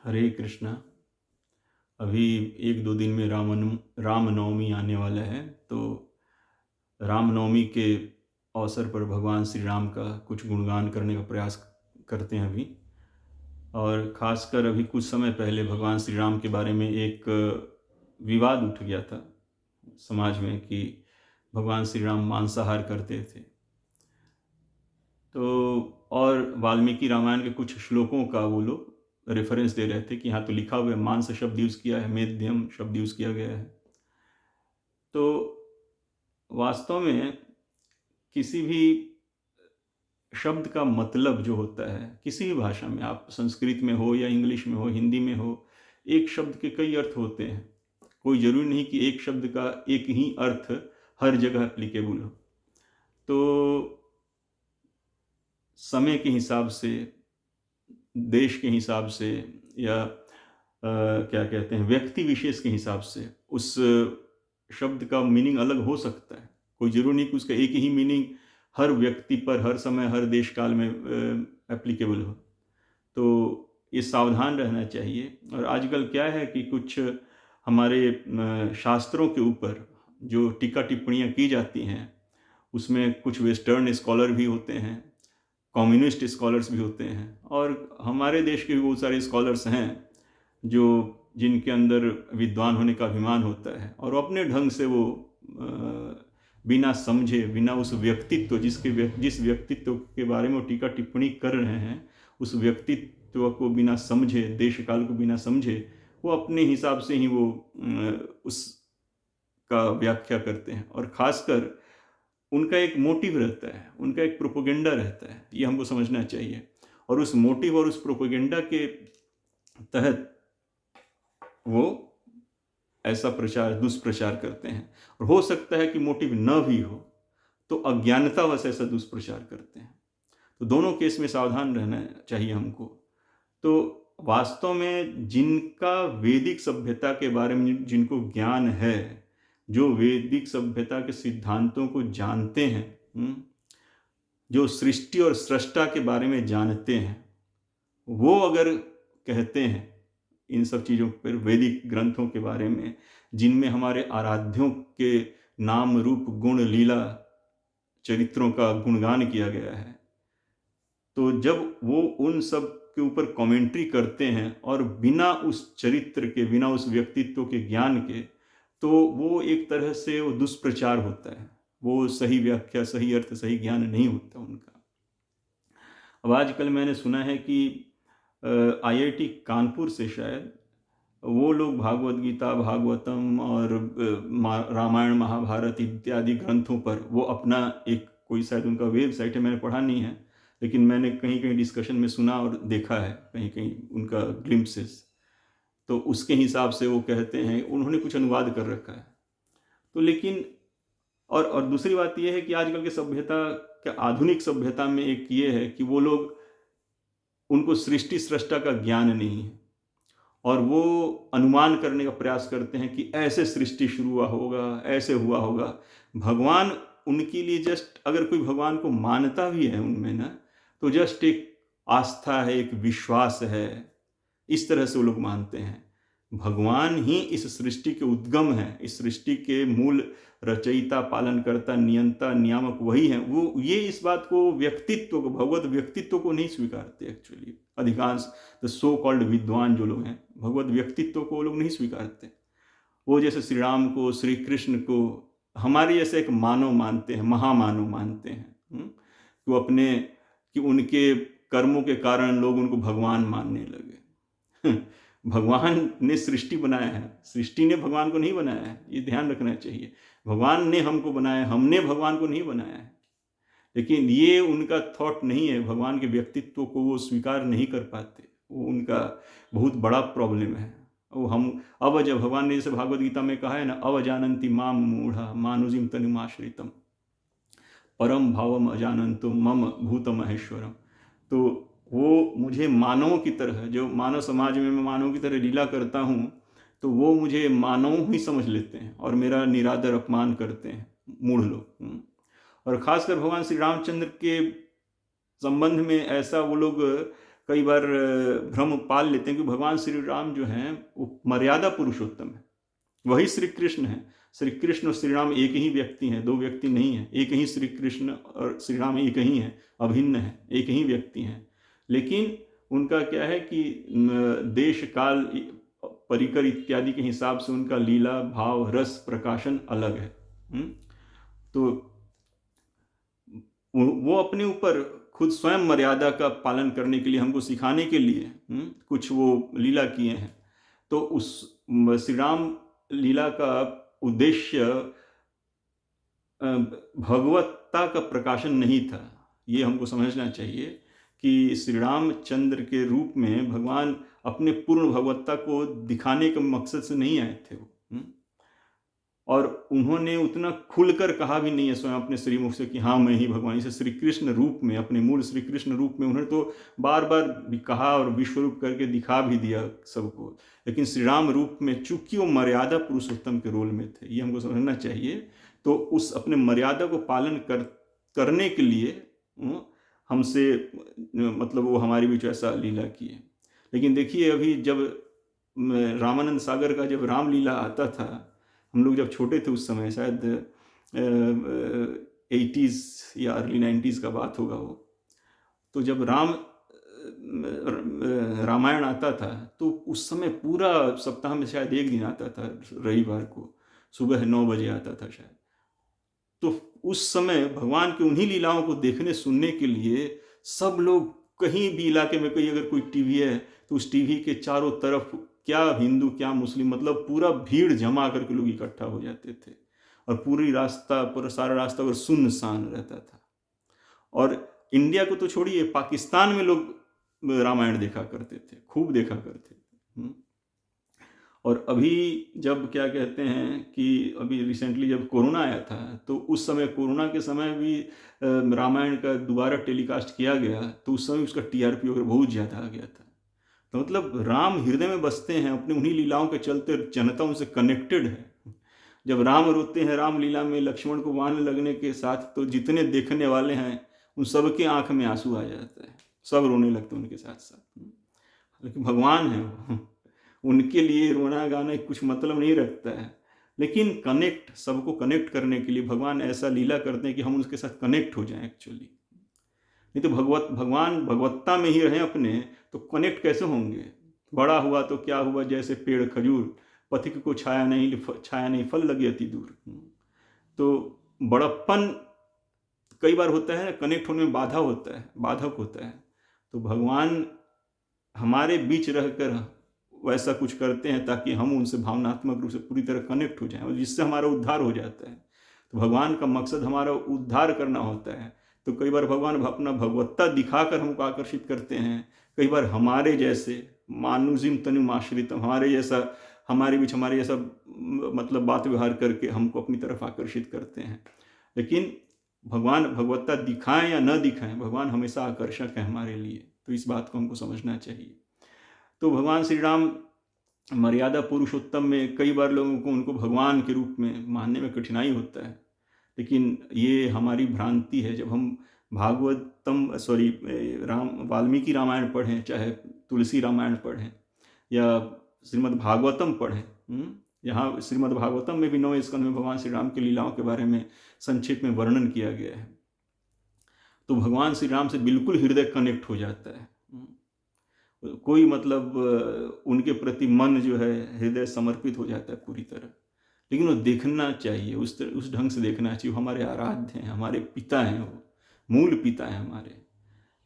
हरे कृष्णा। अभी एक दो दिन में रामनवमी आने वाला है। तो रामनवमी के अवसर पर भगवान श्री राम का कुछ गुणगान करने का प्रयास करते हैं अभी। और ख़ासकर अभी कुछ समय पहले भगवान श्री राम के बारे में एक विवाद उठ गया था समाज में कि भगवान श्री राम मांसाहार करते थे। तो और वाल्मीकि रामायण के कुछ श्लोकों का वो लोग रेफरेंस दे रहे थे कि यहाँ तो लिखा हुआ है, मांस शब्द यूज़ किया है, मेद्यम शब्द यूज़ किया गया है। तो वास्तव में किसी भी शब्द का मतलब जो होता है किसी भी भाषा में, आप संस्कृत में हो या इंग्लिश में हो, हिंदी में हो, एक शब्द के कई अर्थ होते हैं। कोई ज़रूरी नहीं कि एक शब्द का एक ही अर्थ हर जगह एप्लीकेबल हो। तो समय के हिसाब से, देश के हिसाब से, या क्या कहते हैं, व्यक्ति विशेष के हिसाब से उस शब्द का मीनिंग अलग हो सकता है। कोई ज़रूरी नहीं कि उसका एक ही मीनिंग हर व्यक्ति पर, हर समय, हर देश काल में एप्लीकेबल हो। तो ये सावधान रहना चाहिए। और आजकल क्या है कि कुछ हमारे शास्त्रों के ऊपर जो टीका टिप्पणियाँ की जाती हैं, उसमें कुछ वेस्टर्न स्कॉलर भी होते हैं, कम्युनिस्ट स्कॉलर्स भी होते हैं, और हमारे देश के भी बहुत सारे स्कॉलर्स हैं जो जिनके अंदर विद्वान होने का अभिमान होता है, और अपने ढंग से वो बिना समझे, बिना उस व्यक्तित्व जिस व्यक्तित्व के बारे में वो टीका टिप्पणी कर रहे हैं, उस व्यक्तित्व को बिना समझे, देश काल को बिना समझे, वो अपने हिसाब से ही वो उसका व्याख्या करते हैं। और ख़ासकर उनका एक मोटिव रहता है, उनका एक प्रोपेगेंडा रहता है, ये हमको समझना चाहिए। और उस मोटिव और उस प्रोपेगेंडा के तहत वो ऐसा दुष्प्रचार करते हैं। और हो सकता है कि मोटिव न भी हो, तो अज्ञानतावश ऐसा दुष्प्रचार करते हैं। तो दोनों केस में सावधान रहना चाहिए हमको। तो वास्तव में जिनका वैदिक सभ्यता के बारे में जिनको ज्ञान है, जो वैदिक सभ्यता के सिद्धांतों को जानते हैं, जो सृष्टि और सृष्टा के बारे में जानते हैं, वो अगर कहते हैं इन सब चीज़ों पर, वैदिक ग्रंथों के बारे में, जिनमें हमारे आराध्यों के नाम, रूप, गुण, लीला, चरित्रों का गुणगान किया गया है, तो जब वो उन सब के ऊपर कमेंट्री करते हैं और बिना उस चरित्र के, बिना उस व्यक्तित्व के ज्ञान के, तो वो एक तरह से वो दुष्प्रचार होता है। वो सही व्याख्या, सही अर्थ, सही ज्ञान नहीं होता उनका। अब आजकल मैंने सुना है कि IIT कानपुर से शायद वो लोग भागवत गीता, भागवतम और रामायण, महाभारत इत्यादि ग्रंथों पर वो अपना एक कोई शायद उनका वेबसाइट है, मैंने पढ़ा नहीं है, लेकिन मैंने कहीं कहीं डिस्कशन में सुना और देखा है कहीं कहीं उनका ग्लिम्पसेस। तो उसके हिसाब से वो कहते हैं, उन्होंने कुछ अनुवाद कर रखा है। तो लेकिन और दूसरी बात ये है कि आजकल के सभ्यता के, आधुनिक सभ्यता में एक ये है कि वो लोग, उनको सृष्टि सृष्टा का ज्ञान नहीं है, और वो अनुमान करने का प्रयास करते हैं कि ऐसे सृष्टि शुरू हुआ होगा, ऐसे हुआ होगा। भगवान उनके लिए जस्ट, अगर कोई भगवान को मानता भी है उनमें ना, तो जस्ट एक आस्था है, एक विश्वास है, इस तरह से वो लोग मानते हैं। भगवान ही इस सृष्टि के उद्गम है, इस सृष्टि के मूल रचयिता, पालनकर्ता, नियंता, नियामक वही हैं। वो ये इस बात को, व्यक्तित्व को, भगवत व्यक्तित्व को नहीं स्वीकारते एक्चुअली। अधिकांश द सो कॉल्ड विद्वान जो लोग हैं, भगवत व्यक्तित्व को वो लोग नहीं स्वीकारते। वो जैसे श्री राम को, श्री कृष्ण को हमारे जैसे एक मानव मानते हैं, महामानव मानते हैं। तो अपने, कि उनके कर्मों के कारण लोग उनको भगवान मानने लगे। भगवान ने सृष्टि बनाया है, सृष्टि ने भगवान को नहीं बनाया है, ये ध्यान रखना चाहिए। भगवान ने हमको बनाया, हमने भगवान को नहीं बनाया है। लेकिन ये उनका थॉट नहीं है, भगवान के व्यक्तित्व को वो स्वीकार नहीं कर पाते। वो उनका बहुत बड़ा प्रॉब्लम है। वो हम जब भगवान ने जैसे भागवत गीता में कहा है ना, अवजानन्ति माम मूढ़ा मानुजिम तनुमाश्रितम परम भावम अजानंतो मम भूत महेश्वरम। तो वो मुझे मानवों की तरह, जो मानव समाज में मैं मानवों की तरह लीला करता हूँ, तो वो मुझे मानव ही समझ लेते हैं और मेरा निरादर अपमान करते हैं मूढ़ लोग। और ख़ासकर भगवान श्री रामचंद्र के संबंध में ऐसा वो लोग कई बार भ्रम पाल लेते हैं कि भगवान श्री राम जो हैं वो मर्यादा पुरुषोत्तम है, वही श्री कृष्ण है। श्री कृष्ण और श्री राम एक ही व्यक्ति हैं, दो व्यक्ति नहीं है। एक ही श्री कृष्ण और श्री राम एक ही हैं, अभिन्न है, एक ही व्यक्ति हैं। लेकिन उनका क्या है कि देश काल परिकर इत्यादि के हिसाब से उनका लीला भाव रस प्रकाशन अलग है। तो वो अपने ऊपर खुद स्वयं मर्यादा का पालन करने के लिए, हमको सिखाने के लिए कुछ वो लीला किए हैं। तो उस श्री राम लीला का उद्देश्य भगवत्ता का प्रकाशन नहीं था। ये हमको समझना चाहिए कि श्री रामचंद्र के रूप में भगवान अपने पूर्ण भगवत्ता को दिखाने के मकसद से नहीं आए थे वो। और उन्होंने उतना खुलकर कहा भी नहीं है स्वयं अपने श्रीमुख से कि हाँ मैं ही भगवान। इसे श्री कृष्ण रूप में, अपने मूल श्री कृष्ण रूप में उन्होंने तो बार बार भी कहा और विश्वरूप करके दिखा भी दिया सबको। लेकिन श्री राम रूप में चूंकि वो मर्यादा पुरुषोत्तम के रोल में थे, ये हमको समझना चाहिए। तो उस अपने मर्यादा को पालन करने के लिए हमसे मतलब वो हमारे बीच ऐसा लीला किए। लेकिन देखिए अभी जब रामानंद सागर का जब रामलीला आता था, हम लोग जब छोटे थे उस समय, शायद 80s या अर्ली 90s का बात होगा वो, तो जब रामायण आता था तो उस समय पूरा सप्ताह में शायद एक दिन आता था, रविवार को सुबह 9 बजे आता था शायद। तो उस समय भगवान की उन्हीं लीलाओं को देखने सुनने के लिए सब लोग, कहीं भी इलाके में कहीं अगर कोई टीवी है तो उस टीवी के चारों तरफ क्या हिंदू क्या मुस्लिम, मतलब पूरा भीड़ जमा करके लोग इकट्ठा हो जाते थे और पूरा सारा रास्ता और सुनसान रहता था। और इंडिया को तो छोड़िए, पाकिस्तान में लोग रामायण देखा करते थे, खूब देखा करते थे। और अभी जब क्या कहते हैं कि अभी रिसेंटली जब कोरोना आया था तो उस समय, कोरोना के समय भी रामायण का दोबारा टेलीकास्ट किया गया तो उस समय उसका TRP वगैरह बहुत ज़्यादा आ गया था। तो मतलब राम हृदय में बसते हैं, अपने उन्हीं लीलाओं के चलते जनता उनसे कनेक्टेड है। जब राम रोते हैं रामलीला में लक्ष्मण को बाण लगने के साथ, तो जितने देखने वाले हैं उन सबके आंख में आंसू आ जाता है, सब रोने लगते हैं उनके साथ साथ। लेकिन भगवान है वो, उनके लिए रोना गाना कुछ मतलब नहीं रखता है। लेकिन सबको कनेक्ट करने के लिए भगवान ऐसा लीला करते हैं कि हम उसके साथ कनेक्ट हो जाएं एक्चुअली। नहीं तो भगवान भगवत्ता में ही रहें अपने, तो कनेक्ट कैसे होंगे। बड़ा हुआ तो क्या हुआ, जैसे पेड़ खजूर, पथिक को छाया नहीं फल लगे अति दूर। तो बड़प्पन कई बार होता है, कनेक्ट होने में बाधक होता है। तो भगवान हमारे बीच रहकर वैसा कुछ करते हैं ताकि हम उनसे भावनात्मक रूप से पूरी तरह कनेक्ट हो जाएं और जिससे हमारा उद्धार हो जाता है। तो भगवान का मकसद हमारा उद्धार करना होता है। तो कई बार भगवान अपना भगवत्ता दिखाकर हमको आकर्षित करते हैं, कई बार हमारे जैसे मानुजिम तनुमाश्रितम, हमारे बीच हमारे जैसा मतलब बात व्यवहार करके हमको अपनी तरफ आकर्षित करते हैं। लेकिन भगवान भगवत्ता दिखाएं या न दिखाएं, भगवान हमेशा आकर्षक है हमारे लिए। तो इस बात को हमको समझना चाहिए। तो भगवान श्री राम मर्यादा पुरुषोत्तम में कई बार लोगों को उनको भगवान के रूप में मानने में कठिनाई होता है, लेकिन ये हमारी भ्रांति है। जब हम वाल्मीकि रामायण पढ़ें, चाहे तुलसी रामायण पढ़ें या श्रीमद् भागवतम पढ़ें, यहाँ श्रीमद् भागवतम में भी 9वें स्कंद में भगवान श्री राम की लीलाओं के बारे में संक्षेप में वर्णन किया गया है। तो भगवान श्री राम से बिल्कुल हृदय कनेक्ट हो जाता है, कोई मतलब उनके प्रति मन जो है हृदय समर्पित हो जाता है पूरी तरह। लेकिन वो देखना चाहिए, उस ढंग से देखना चाहिए। हमारे आराध्य हैं, हमारे पिता हैं, वो मूल पिता हैं हमारे।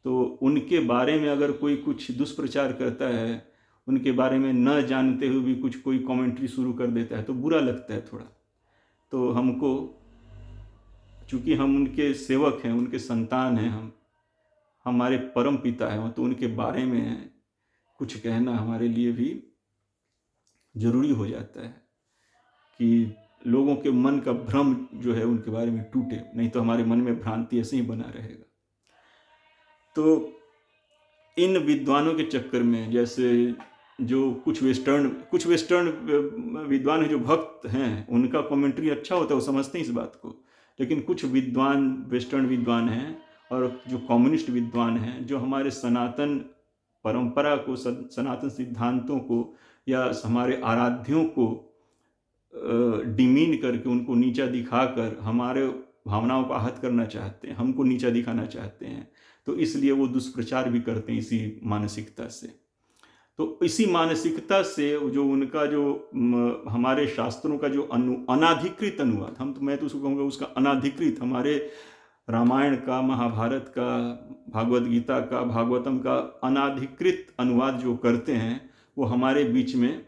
तो उनके बारे में अगर कोई कुछ दुष्प्रचार करता है, उनके बारे में न जानते हुए भी कोई कमेंट्री शुरू कर देता है, तो बुरा लगता है थोड़ा। तो हमको, चूँकि हम उनके सेवक हैं, उनके संतान हैं, हमारे परम पिता हैं, तो उनके बारे में कुछ कहना हमारे लिए भी जरूरी हो जाता है कि लोगों के मन का भ्रम जो है उनके बारे में टूटे, नहीं तो हमारे मन में भ्रांति ऐसे ही बना रहेगा। तो इन विद्वानों के चक्कर में, जैसे जो कुछ वेस्टर्न विद्वान हैं, जो भक्त हैं, उनका कमेंट्री अच्छा होता है, वो समझते हैं इस बात को। लेकिन कुछ वेस्टर्न विद्वान हैं और जो कम्युनिस्ट विद्वान हैं, जो हमारे सनातन परंपरा को, सनातन सिद्धांतों को या हमारे आराध्यों को डिमीन करके, उनको नीचा दिखाकर हमारे भावनाओं को आहत करना चाहते हैं, हमको नीचा दिखाना चाहते हैं। तो इसलिए वो दुष्प्रचार भी करते हैं इसी मानसिकता से। तो इसी मानसिकता से जो उनका जो हमारे शास्त्रों का जो अनाधिकृत अनुवाद, मैं तो उसको कहूँगा उसका अनाधिकृत, हमारे रामायण का, महाभारत का, भागवत गीता का, भागवतम का अनाधिकृत अनुवाद जो करते हैं, वो हमारे बीच में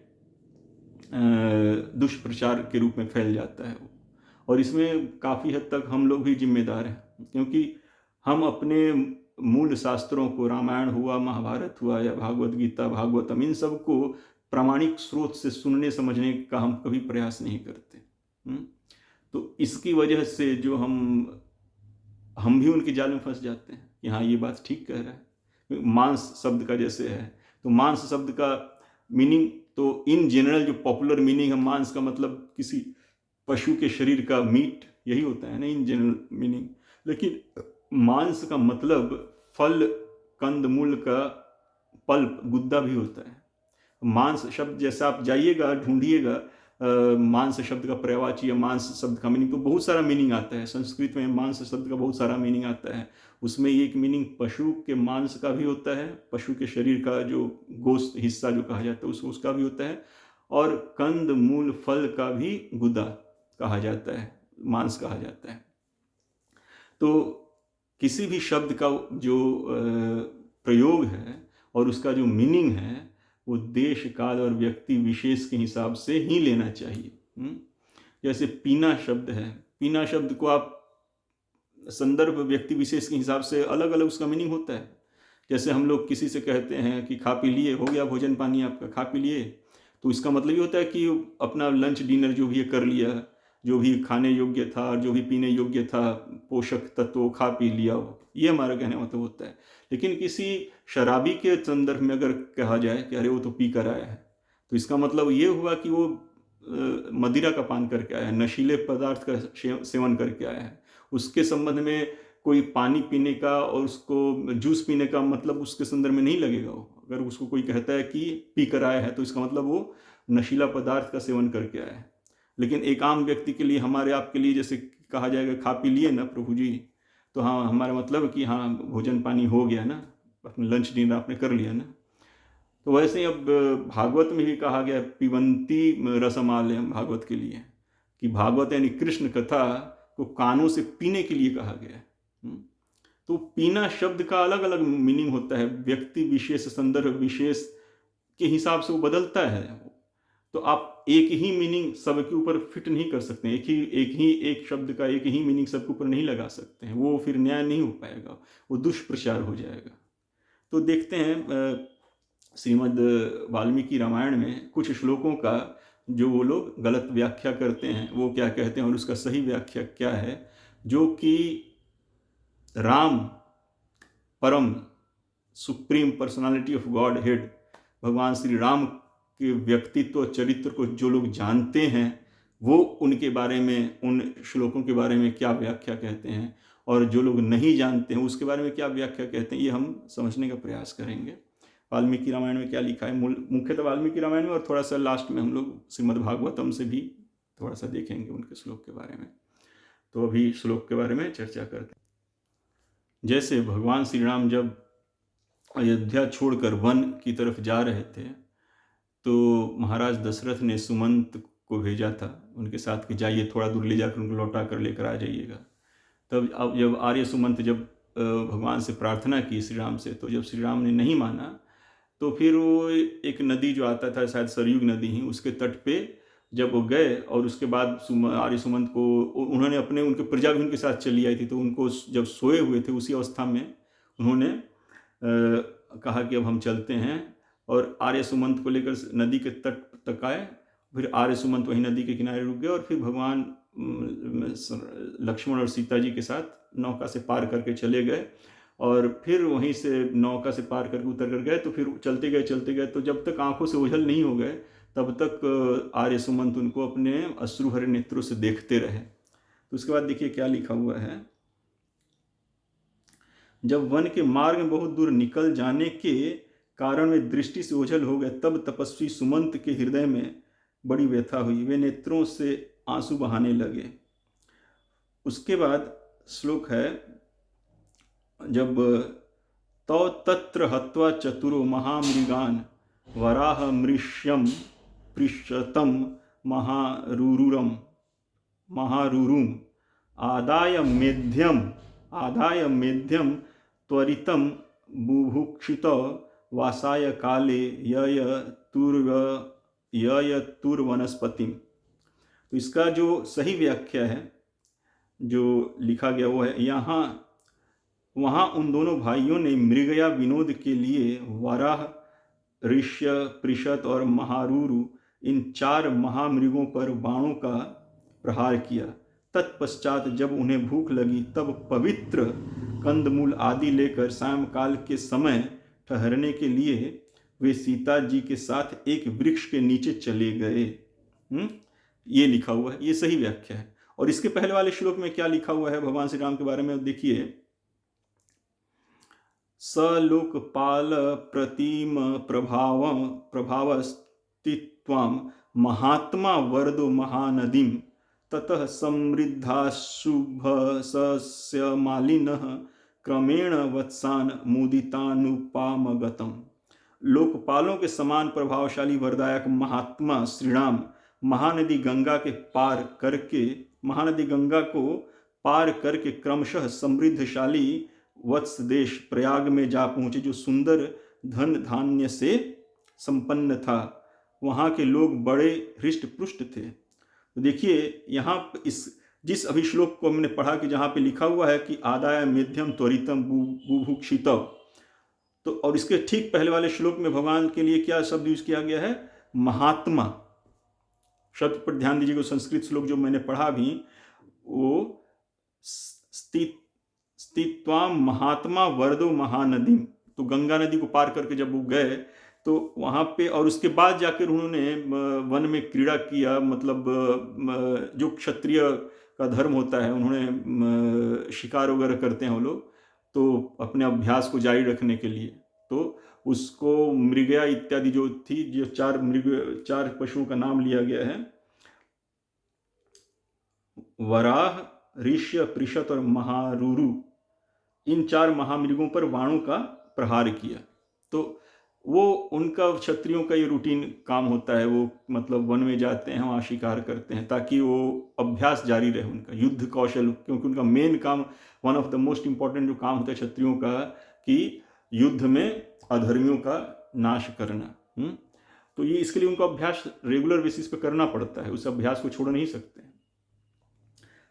दुष्प्रचार के रूप में फैल जाता है। और इसमें काफ़ी हद तक हम लोग भी जिम्मेदार हैं, क्योंकि हम अपने मूल शास्त्रों को, रामायण हुआ, महाभारत हुआ या भागवत गीता, भागवतम, इन सब को प्रामाणिक स्रोत से सुनने समझने का हम कभी प्रयास नहीं करते। तो इसकी वजह से जो हम भी उनके जाल में फंस जाते हैं कि हाँ ये बात ठीक कह रहा है। मांस शब्द का जैसे है, तो मांस शब्द का मीनिंग तो इन जनरल जो पॉपुलर मीनिंग है मांस का, मतलब किसी पशु के शरीर का मीट, यही होता है ना इन जनरल मीनिंग। लेकिन मांस का मतलब फल, कंद मूल का पल्प, गुद्दा भी होता है। मांस शब्द जैसे आप जाइएगा, ढूंढिएगा मांस शब्द का पर्यायवाची या मांस शब्द का मीनिंग, तो बहुत सारा मीनिंग आता है। संस्कृत में मांस शब्द का बहुत सारा मीनिंग आता है। उसमें एक मीनिंग पशु के मांस का भी होता है, पशु के शरीर का जो गोश्त हिस्सा जो कहा जाता है उसका भी होता है, और कंद मूल फल का भी गुदा कहा जाता है, मांस कहा जाता है। तो किसी भी शब्द का जो प्रयोग है और उसका जो मीनिंग है, वो देश काल और व्यक्ति विशेष के हिसाब से ही लेना चाहिए। जैसे पीना शब्द है, पीना शब्द को आप संदर्भ व्यक्ति विशेष के हिसाब से अलग अलग उसका मीनिंग होता है। जैसे हम लोग किसी से कहते हैं कि खा पी लिए, हो गया भोजन पानी आपका, खा पी लिए, तो इसका मतलब ये होता है कि अपना लंच डिनर जो भी कर लिया, जो भी खाने योग्य था और जो भी पीने योग्य था, पोषक तत्व खा पी लिया, ये हमारा कहने का मतलब होता है। लेकिन किसी शराबी के संदर्भ में अगर कहा जाए कि अरे वो तो पी कर आया है, तो इसका मतलब ये हुआ कि वो मदिरा का पान करके आया है, नशीले पदार्थ का सेवन करके आया है। उसके संबंध में कोई पानी पीने का और उसको जूस पीने का मतलब उसके संदर्भ में नहीं लगेगा। वो अगर उसको कोई कहता है कि पी कर आया है, तो इसका मतलब वो नशीला पदार्थ का सेवन करके आया है। लेकिन एक आम व्यक्ति के लिए, हमारे आपके लिए जैसे कहा जाएगा खा पी लिए ना प्रभु जी, तो हाँ हमारा मतलब कि हाँ भोजन पानी हो गया ना, अपने लंच डिनर आपने कर लिया ना। तो वैसे ही अब भागवत में भी कहा गया पिबंती रसमालयम, भागवत के लिए, कि भागवत यानी कृष्ण कथा को कानों से पीने के लिए कहा गया है। तो पीना शब्द का अलग अलग मीनिंग होता है, व्यक्ति विशेष, संदर्भ विशेष के हिसाब से वो बदलता है। तो आप एक ही मीनिंग सबके ऊपर फिट नहीं कर सकते, एक शब्द का एक ही मीनिंग सबके ऊपर नहीं लगा सकते हैं, वो फिर न्याय नहीं हो पाएगा, वो दुष्प्रचार हो जाएगा। तो देखते हैं श्रीमद् वाल्मीकि रामायण में कुछ श्लोकों का जो वो लोग गलत व्याख्या करते हैं, वो क्या कहते हैं और उसका सही व्याख्या क्या है। जो कि राम परम supreme personality of God head, भगवान श्री राम के व्यक्तित्व चरित्र को जो लोग जानते हैं, वो उनके बारे में, उन श्लोकों के बारे में क्या व्याख्या कहते हैं, और जो लोग नहीं जानते हैं उसके बारे में क्या व्याख्या कहते हैं, ये हम समझने का प्रयास करेंगे। वाल्मीकि रामायण में क्या लिखा है, मुख्यतः वाल्मीकि रामायण में, और थोड़ा सा लास्ट में हम लोग श्रीमद् भागवतम से भी थोड़ा सा देखेंगे उनके श्लोक के बारे में। तो अभी श्लोक के बारे में चर्चा करते हैं। जैसे भगवान श्री राम जब अयोध्या छोड़कर वन की तरफ जा रहे थे, तो महाराज दशरथ ने सुमंत को भेजा था उनके साथ कि जाइए थोड़ा दूर ले जाकर उनको लौटा कर लेकर आ जाइएगा। तब अब जब आर्य सुमंत जब भगवान से प्रार्थना की श्री राम से, तो जब श्री राम ने नहीं माना, तो फिर वो एक नदी जो आता था, शायद सरयुग नदी ही, उसके तट पे जब वो गए, और उसके बाद आर्य सुमंत को उन्होंने उनके प्रजा भी उनके साथ चली आई थी, तो उनको जब सोए हुए थे उसी अवस्था में उन्होंने कहा कि अब हम चलते हैं, और आर्य सुमंत को लेकर नदी के तट तक आए। फिर आर्य सुमंत वहीं नदी के किनारे रुक गए, और फिर भगवान लक्ष्मण और सीता जी के साथ नौका से पार करके चले गए, और फिर वहीं से नौका से पार करके उतर कर गए। तो फिर चलते गए, तो जब तक आंखों से ओझल नहीं हो गए तब तक आर्य सुमंत उनको अपने अश्रुभरे नेत्रों से देखते रहे। तो उसके बाद देखिए क्या लिखा हुआ है। जब वन के मार्ग में बहुत दूर निकल जाने के कारण वे दृष्टि से ओझल हो गए। तब तपस्वी सुमंत के हृदय में बड़ी व्यथा हुई, वे नेत्रों से आंसू बहाने लगे। उसके बाद श्लोक है, जब तौ तत्र हत्वा चतुरो महामृगान वराह मृष्यम पृष्ठतम महारुरुम आदाय मेध्यम त्वरितम बुभुक्षित वासाय काले ययतुर्वनस्पतिम। तो इसका जो सही व्याख्या है जो लिखा गया वो है, वहाँ उन दोनों भाइयों ने मृगया विनोद के लिए वराह, ऋष्य, पृषत और महारुरु इन 4 महामृगों पर बाणों का प्रहार किया। तत्पश्चात जब उन्हें भूख लगी तब पवित्र कंदमूल आदि लेकर सायंकाल के समय ठहरने के लिए वे सीता जी के साथ एक वृक्ष के नीचे चले गए। ये लिखा हुआ है, ये सही व्याख्या है। और इसके पहले वाले श्लोक में क्या लिखा हुआ है भगवान श्री राम के बारे में देखिए, स लोकपाल प्रतिम प्रभावस्तित्वाम महात्मा वरदो महानदीम ततः समृद्धा शुभ सस्य मालिनः क्रमेण वत्सान मुदितानुपामगतम। लोकपालों के समान प्रभावशाली वरदायक महात्मा श्रीराम महानदी गंगा को पार करके क्रमशः समृद्धशाली वत्स देश प्रयाग में जा पहुंचे, जो सुंदर धन धान्य से संपन्न था। वहाँ के लोग बड़े हृष्ट पुष्ट थे। तो देखिए यहाँ जिस अभिश्लोक को हमने पढ़ा कि जहाँ पे लिखा हुआ है कि आदाय मेध्यम त्वरितम बुभुक्षितौ, तो और इसके ठीक पहले वाले श्लोक में भगवान के लिए क्या शब्द यूज किया गया है, महात्मा शब्द पर ध्यान दीजिएगा। संस्कृत श्लोक जो मैंने पढ़ा भी, वो स्थित्वाम महात्मा वरदो महानदी, तो गंगा नदी को पार करके जब वो गए तो वहाँ पे, और उसके बाद जाकर उन्होंने वन में क्रीड़ा किया, मतलब जो क्षत्रिय का धर्म होता है, उन्होंने शिकार वगैरह करते हैं वो लोग, तो अपने अभ्यास को जारी रखने के लिए, तो उसको मृगया इत्यादि जो थी, जो 4 पशुओं का नाम लिया गया है, वराह, ऋष्य, पृषत और महारुरु, इन 4 महामृगों पर बाणों का प्रहार किया। तो वो उनका क्षत्रियों का ये रूटीन काम होता है, वो मतलब वन में जाते हैं, वहाँ शिकार करते हैं ताकि वो अभ्यास जारी रहे उनका युद्ध कौशल, क्योंकि उनका मेन काम, one of the most important जो काम होता है क्षत्रियों का, कि युद्ध में अधर्मियों का नाश करना। तो ये इसके लिए उनको अभ्यास रेगुलर बेसिस पे करना पड़ता है, उस अभ्यास को छोड़ नहीं सकते।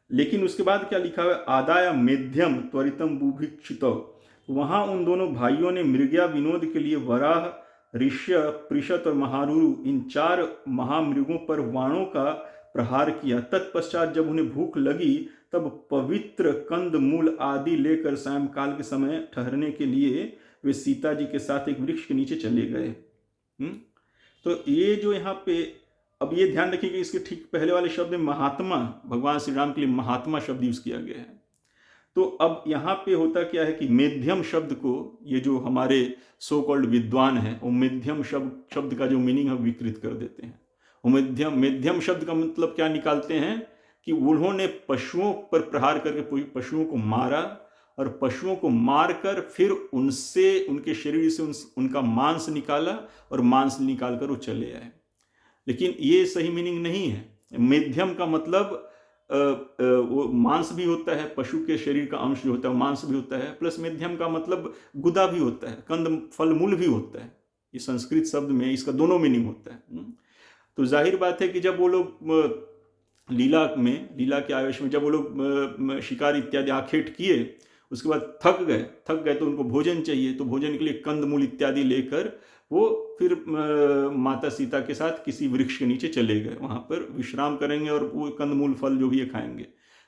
लेकिन उसके बाद क्या लिखा है, आदाय मेध्यम त्वरितम बुभुक्षितौ, वहाँ उन दोनों भाइयों ने मृगया विनोद के लिए वराह, ऋष्य, पृषत और महारुरु इन 4 महामृगों पर बाणों का प्रहार किया। तत्पश्चात जब उन्हें भूख लगी तब पवित्र कंद मूल आदि लेकर सायंकाल के समय ठहरने के लिए वे सीता जी के साथ एक वृक्ष के नीचे चले गए। तो ये जो यहाँ पे, अब ये ध्यान रखिए कि इसके ठीक पहले वाले शब्द में महात्मा, भगवान श्री राम के लिए महात्मा शब्द यूज किया गया है। तो अब यहाँ पे होता क्या है कि मेध्यम शब्द को, ये जो हमारे सो कॉल्ड विद्वान हैं, वो मेध्यम शब्द का जो मीनिंग है विकृत कर देते हैं। वो मेध्यम शब्द का मतलब क्या निकालते हैं कि उन्होंने पशुओं पर प्रहार करके पशुओं को मारा, और पशुओं को मारकर फिर उनसे, उनके शरीर से उनका मांस निकाला, और मांस निकाल कर वो चले आए। लेकिन ये सही मीनिंग नहीं है। मेध्यम का मतलब वो मांस भी होता है, पशु के शरीर का अंश जो होता है मांस भी होता है, प्लस मेध्यम का मतलब गुदा भी होता है, कंद फल मूल भी होता है। ये संस्कृत शब्द में इसका दोनों मीनिंग होता है। तो जाहिर बात है कि जब वो लोग लीला के आवेश में जब वो लोग शिकार इत्यादि आखेट किए, उसके बाद थक गए तो उनको भोजन चाहिए, तो भोजन के लिए कंदमूल इत्यादि लेकर वो फिर माता सीता के साथ किसी वृक्ष के नीचे चले गए, वहाँ पर विश्राम करेंगे और वो कंदमूल फल जो भी है खाएंगे।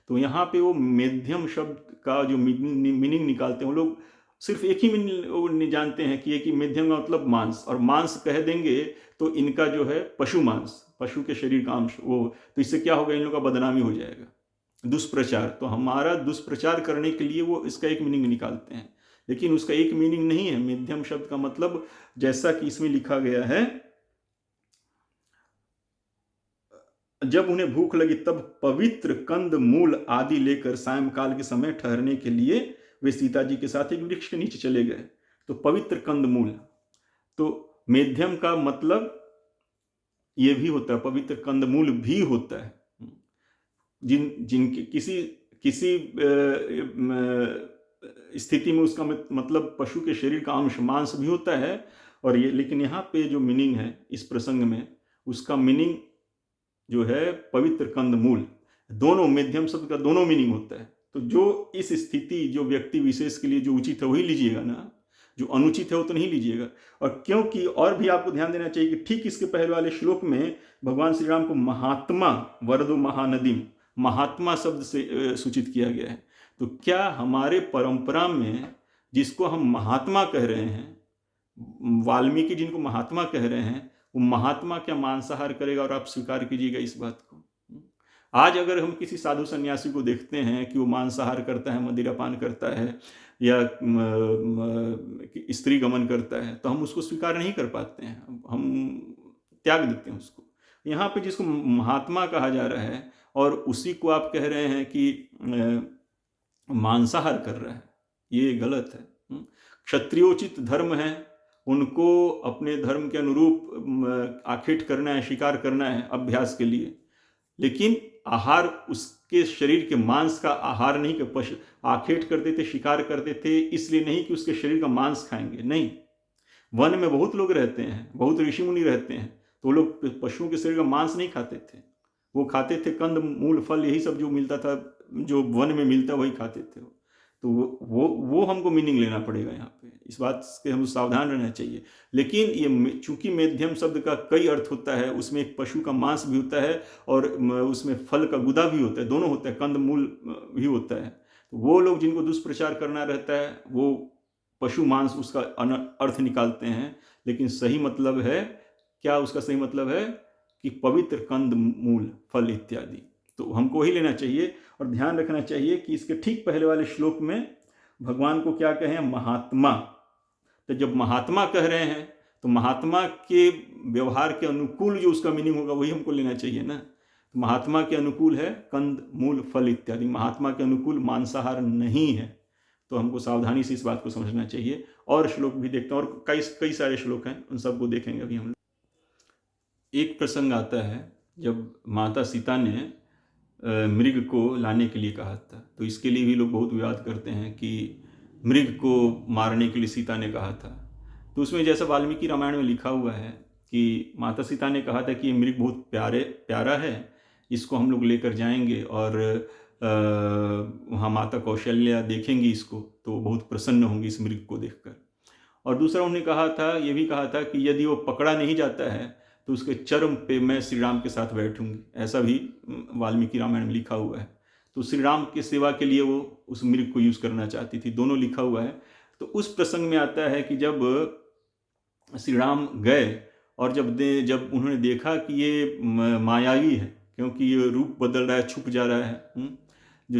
तो यहाँ पे वो मेध्यम शब्द का जो मीनिंग निकालते हैं वो लोग सिर्फ एक ही मीनिंग जानते हैं कि मेध्यम का मतलब मांस, और मांस कह देंगे तो इनका जो है पशु मांस, पशु के शरीर का अंश, वो तो इससे क्या होगा, इन लोगों का बदनामी हो जाएगा, दुष्प्रचार। तो हमारा दुष्प्रचार करने के लिए वो इसका एक मीनिंग निकालते हैं। लेकिन उसका एक मीनिंग नहीं है। मेध्यम शब्द का मतलब जैसा कि इसमें लिखा गया है, जब उन्हें भूख लगी तब पवित्र कंद मूल आदि लेकर सायंकाल के समय ठहरने के लिए वे सीता जी के साथ एक वृक्ष के नीचे चले गए। तो पवित्र कंद मूल, तो मेध्यम का मतलब ये भी होता है, पवित्र कंदमूल भी होता है। जिनके किसी स्थिति में उसका मतलब पशु के शरीर का अंश मांस भी होता है। और ये, लेकिन यहाँ पे जो मीनिंग है इस प्रसंग में, उसका मीनिंग जो है पवित्र कंदमूल। दोनों, मेध्यम शब्द का दोनों मीनिंग होता है। तो जो इस स्थिति, जो व्यक्ति विशेष के लिए जो उचित है वही लीजिएगा ना, जो अनुचित है वो तो नहीं लीजिएगा। और क्योंकि और भी आपको ध्यान देना चाहिए कि ठीक इसके पहले वाले श्लोक में भगवान श्री राम को महात्मा वरदो महानदीम, महात्मा शब्द से सूचित किया गया है। तो क्या हमारे परंपरा में जिसको हम महात्मा कह रहे हैं, वाल्मीकि जिनको महात्मा कह रहे हैं, वो महात्मा क्या मांसाहार करेगा? और आप स्वीकार कीजिएगा इस बात को। आज अगर हम किसी साधु सन्यासी को देखते हैं कि वो मांसाहार करता है, मदिरापान करता है या स्त्री गमन करता है, तो हम उसको स्वीकार नहीं कर पाते हैं, हम त्याग देते हैं उसको। यहाँ पे जिसको महात्मा कहा जा रहा है और उसी को आप कह रहे हैं कि मांसाहार कर रहा है, ये गलत है। क्षत्रियोचित धर्म है, उनको अपने धर्म के अनुरूप आखेट करना है, शिकार करना है अभ्यास के लिए, लेकिन आहार उसके शरीर के मांस का आहार नहीं कि पशु आखेट करते थे, शिकार करते थे, इसलिए नहीं कि उसके शरीर का मांस खाएंगे। नहीं, वन में बहुत लोग रहते हैं, बहुत ऋषि मुनि रहते हैं, तो वो लोग पशुओं के शरीर का मांस नहीं खाते थे, वो खाते थे कंद मूल फल, यही सब जो मिलता था, जो वन में मिलता वही खाते थे। तो वो हमको मीनिंग लेना पड़ेगा यहाँ पे, इस बात से हम सावधान रहना चाहिए। लेकिन ये चूंकि मेध्यम शब्द का कई अर्थ होता है, उसमें एक पशु का मांस भी होता है और उसमें फल का गुदा भी होता है, दोनों होता है, कंद मूल भी होता है। तो वो लोग जिनको दुष्प्रचार करना रहता है वो पशु मांस उसका अर्थ निकालते हैं, लेकिन सही मतलब है क्या? उसका सही मतलब है कि पवित्र कंद मूल फल इत्यादि। तो हमको वही लेना चाहिए। और ध्यान रखना चाहिए कि इसके ठीक पहले वाले श्लोक में भगवान को क्या कहें? महात्मा। तो जब महात्मा कह रहे हैं तो महात्मा के व्यवहार के अनुकूल जो उसका मीनिंग होगा वही हमको लेना चाहिए ना। तो महात्मा के अनुकूल है कंद मूल फल इत्यादि, महात्मा के अनुकूल मांसाहार नहीं है। तो हमको सावधानी से इस बात को समझना चाहिए। और श्लोक भी देखते हैं, और कई सारे श्लोक हैं, उन सबको देखेंगे अभी हम लोग। एक प्रसंग आता है जब माता सीता ने मृग को लाने के लिए कहा था, तो इसके लिए भी लोग बहुत विवाद करते हैं कि मृग को मारने के लिए सीता ने कहा था। तो उसमें जैसा वाल्मीकि रामायण में लिखा हुआ है कि माता सीता ने कहा था कि ये मृग बहुत प्यारा है, इसको हम लोग लेकर जाएंगे और वहाँ माता कौशल्या देखेंगी इसको तो बहुत प्रसन्न होंगी इस मृग को देखकर। और दूसरा उन्होंने कहा था, ये भी कहा था कि यदि वो पकड़ा नहीं जाता है तो उसके चर्म पे मैं श्री राम के साथ बैठूंगी, ऐसा भी वाल्मीकि रामायण में लिखा हुआ है। तो श्री राम की सेवा के लिए वो उस मृग को यूज करना चाहती थी, दोनों लिखा हुआ है। तो उस प्रसंग में आता है कि जब श्री राम गए और जब उन्होंने देखा कि ये मायावी है, क्योंकि ये रूप बदल रहा है, छुप जा रहा है, जो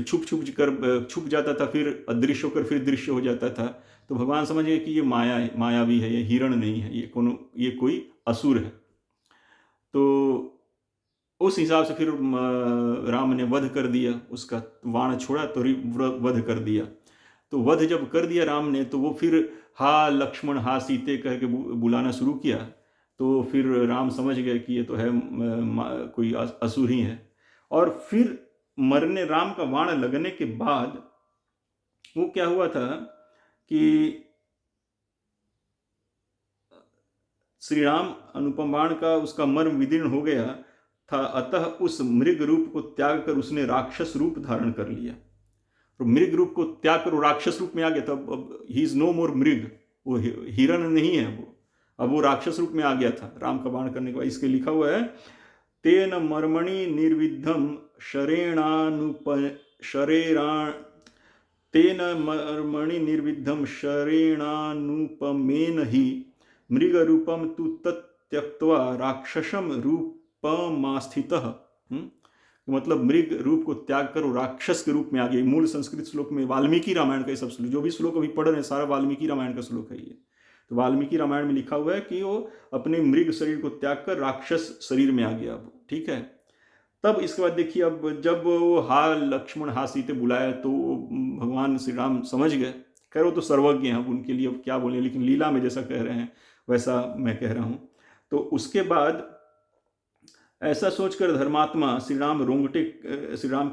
छुप जाता था फिर अदृश्य होकर फिर दृश्य हो जाता था, तो भगवान समझ गए कि ये मायावी है, ये हिरण नहीं है, ये कोई असुर है। तो उस हिसाब से फिर राम ने वध कर दिया, उसका वाण छोड़ा तो वध कर दिया। तो वध जब कर दिया राम ने, तो वो फिर हा लक्ष्मण हा सीते कह के बुलाना शुरू किया। तो फिर राम समझ गए कि ये तो है कोई असुर ही है। और फिर राम का वाण लगने के बाद वो क्या हुआ था कि श्री राम अनुपम बाण का उसका मर्म विदीर्ण हो गया था, अतः उस मृग रूप को त्याग कर उसने राक्षस रूप धारण कर लिया। तो मृग रूप को त्याग कर वो राक्षस रूप में आ गया था। अब ही इज नो मोर मृग, वो हिरण नहीं है, अब वो राक्षस रूप में आ गया था राम का बाण करने के बाद। इसके लिखा हुआ है, तेन मर्मणि निर्विद्धम तेन मर्मणि निर्विद्धम शरेणानुपमेन ही मृग रूपम तु तत्यक्त्वा राक्षसम रूपमास्थितः। मतलब मृग रूप को त्याग कर वो राक्षस के रूप में आ गई। मूल संस्कृत श्लोक में वाल्मीकि रामायण का ये सब श्लोक, जो भी श्लोक अभी पढ़ रहे हैं सारा वाल्मीकि रामायण का श्लोक है ये। तो वाल्मीकि रामायण में लिखा हुआ है कि वो अपने मृग शरीर को त्याग कर राक्षस शरीर में आ गया अब, ठीक है। तब इसके बाद देखिए, अब जब वो लक्ष्मण हा सीते बुलाया तो भगवान श्री राम समझ गए। खैर वो तो सर्वज्ञ हैं, अब उनके लिए अब क्या बोले, लेकिन लीला में जैसा कह रहे हैं वैसा मैं कह रहा हूँ। तो उसके बाद ऐसा सोचकर धर्मात्मा श्री राम के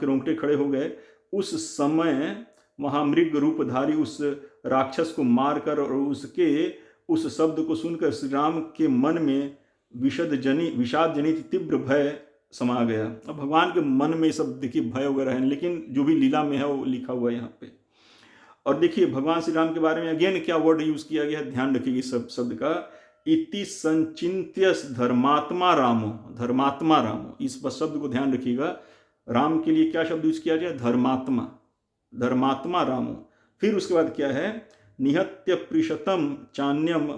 रोंगटे खड़े हो गए। उस समय महामृग रूपधारी उस राक्षस को मारकर और उसके उस शब्द को सुनकर श्री राम के मन में विषाद जनित तीव्र भय समा गया। अब भगवान के मन में सब देखिए भय वगैरह है, लेकिन जो भी लीला में है वो लिखा हुआ है यहाँ पे। और देखिए भगवान श्री राम के बारे में अगेन क्या वर्ड यूज किया गया, ध्यान रखिएगा सब शब्द का। इति संचिन्त्य धर्मात्मा रामो, धर्मात्मा रामो, इस शब्द को ध्यान रखिएगा। राम के लिए क्या शब्द यूज किया गया, धर्मात्मा, धर्मात्मा रामो। फिर उसके बाद क्या है, निहत्य प्रिशतम चान्यम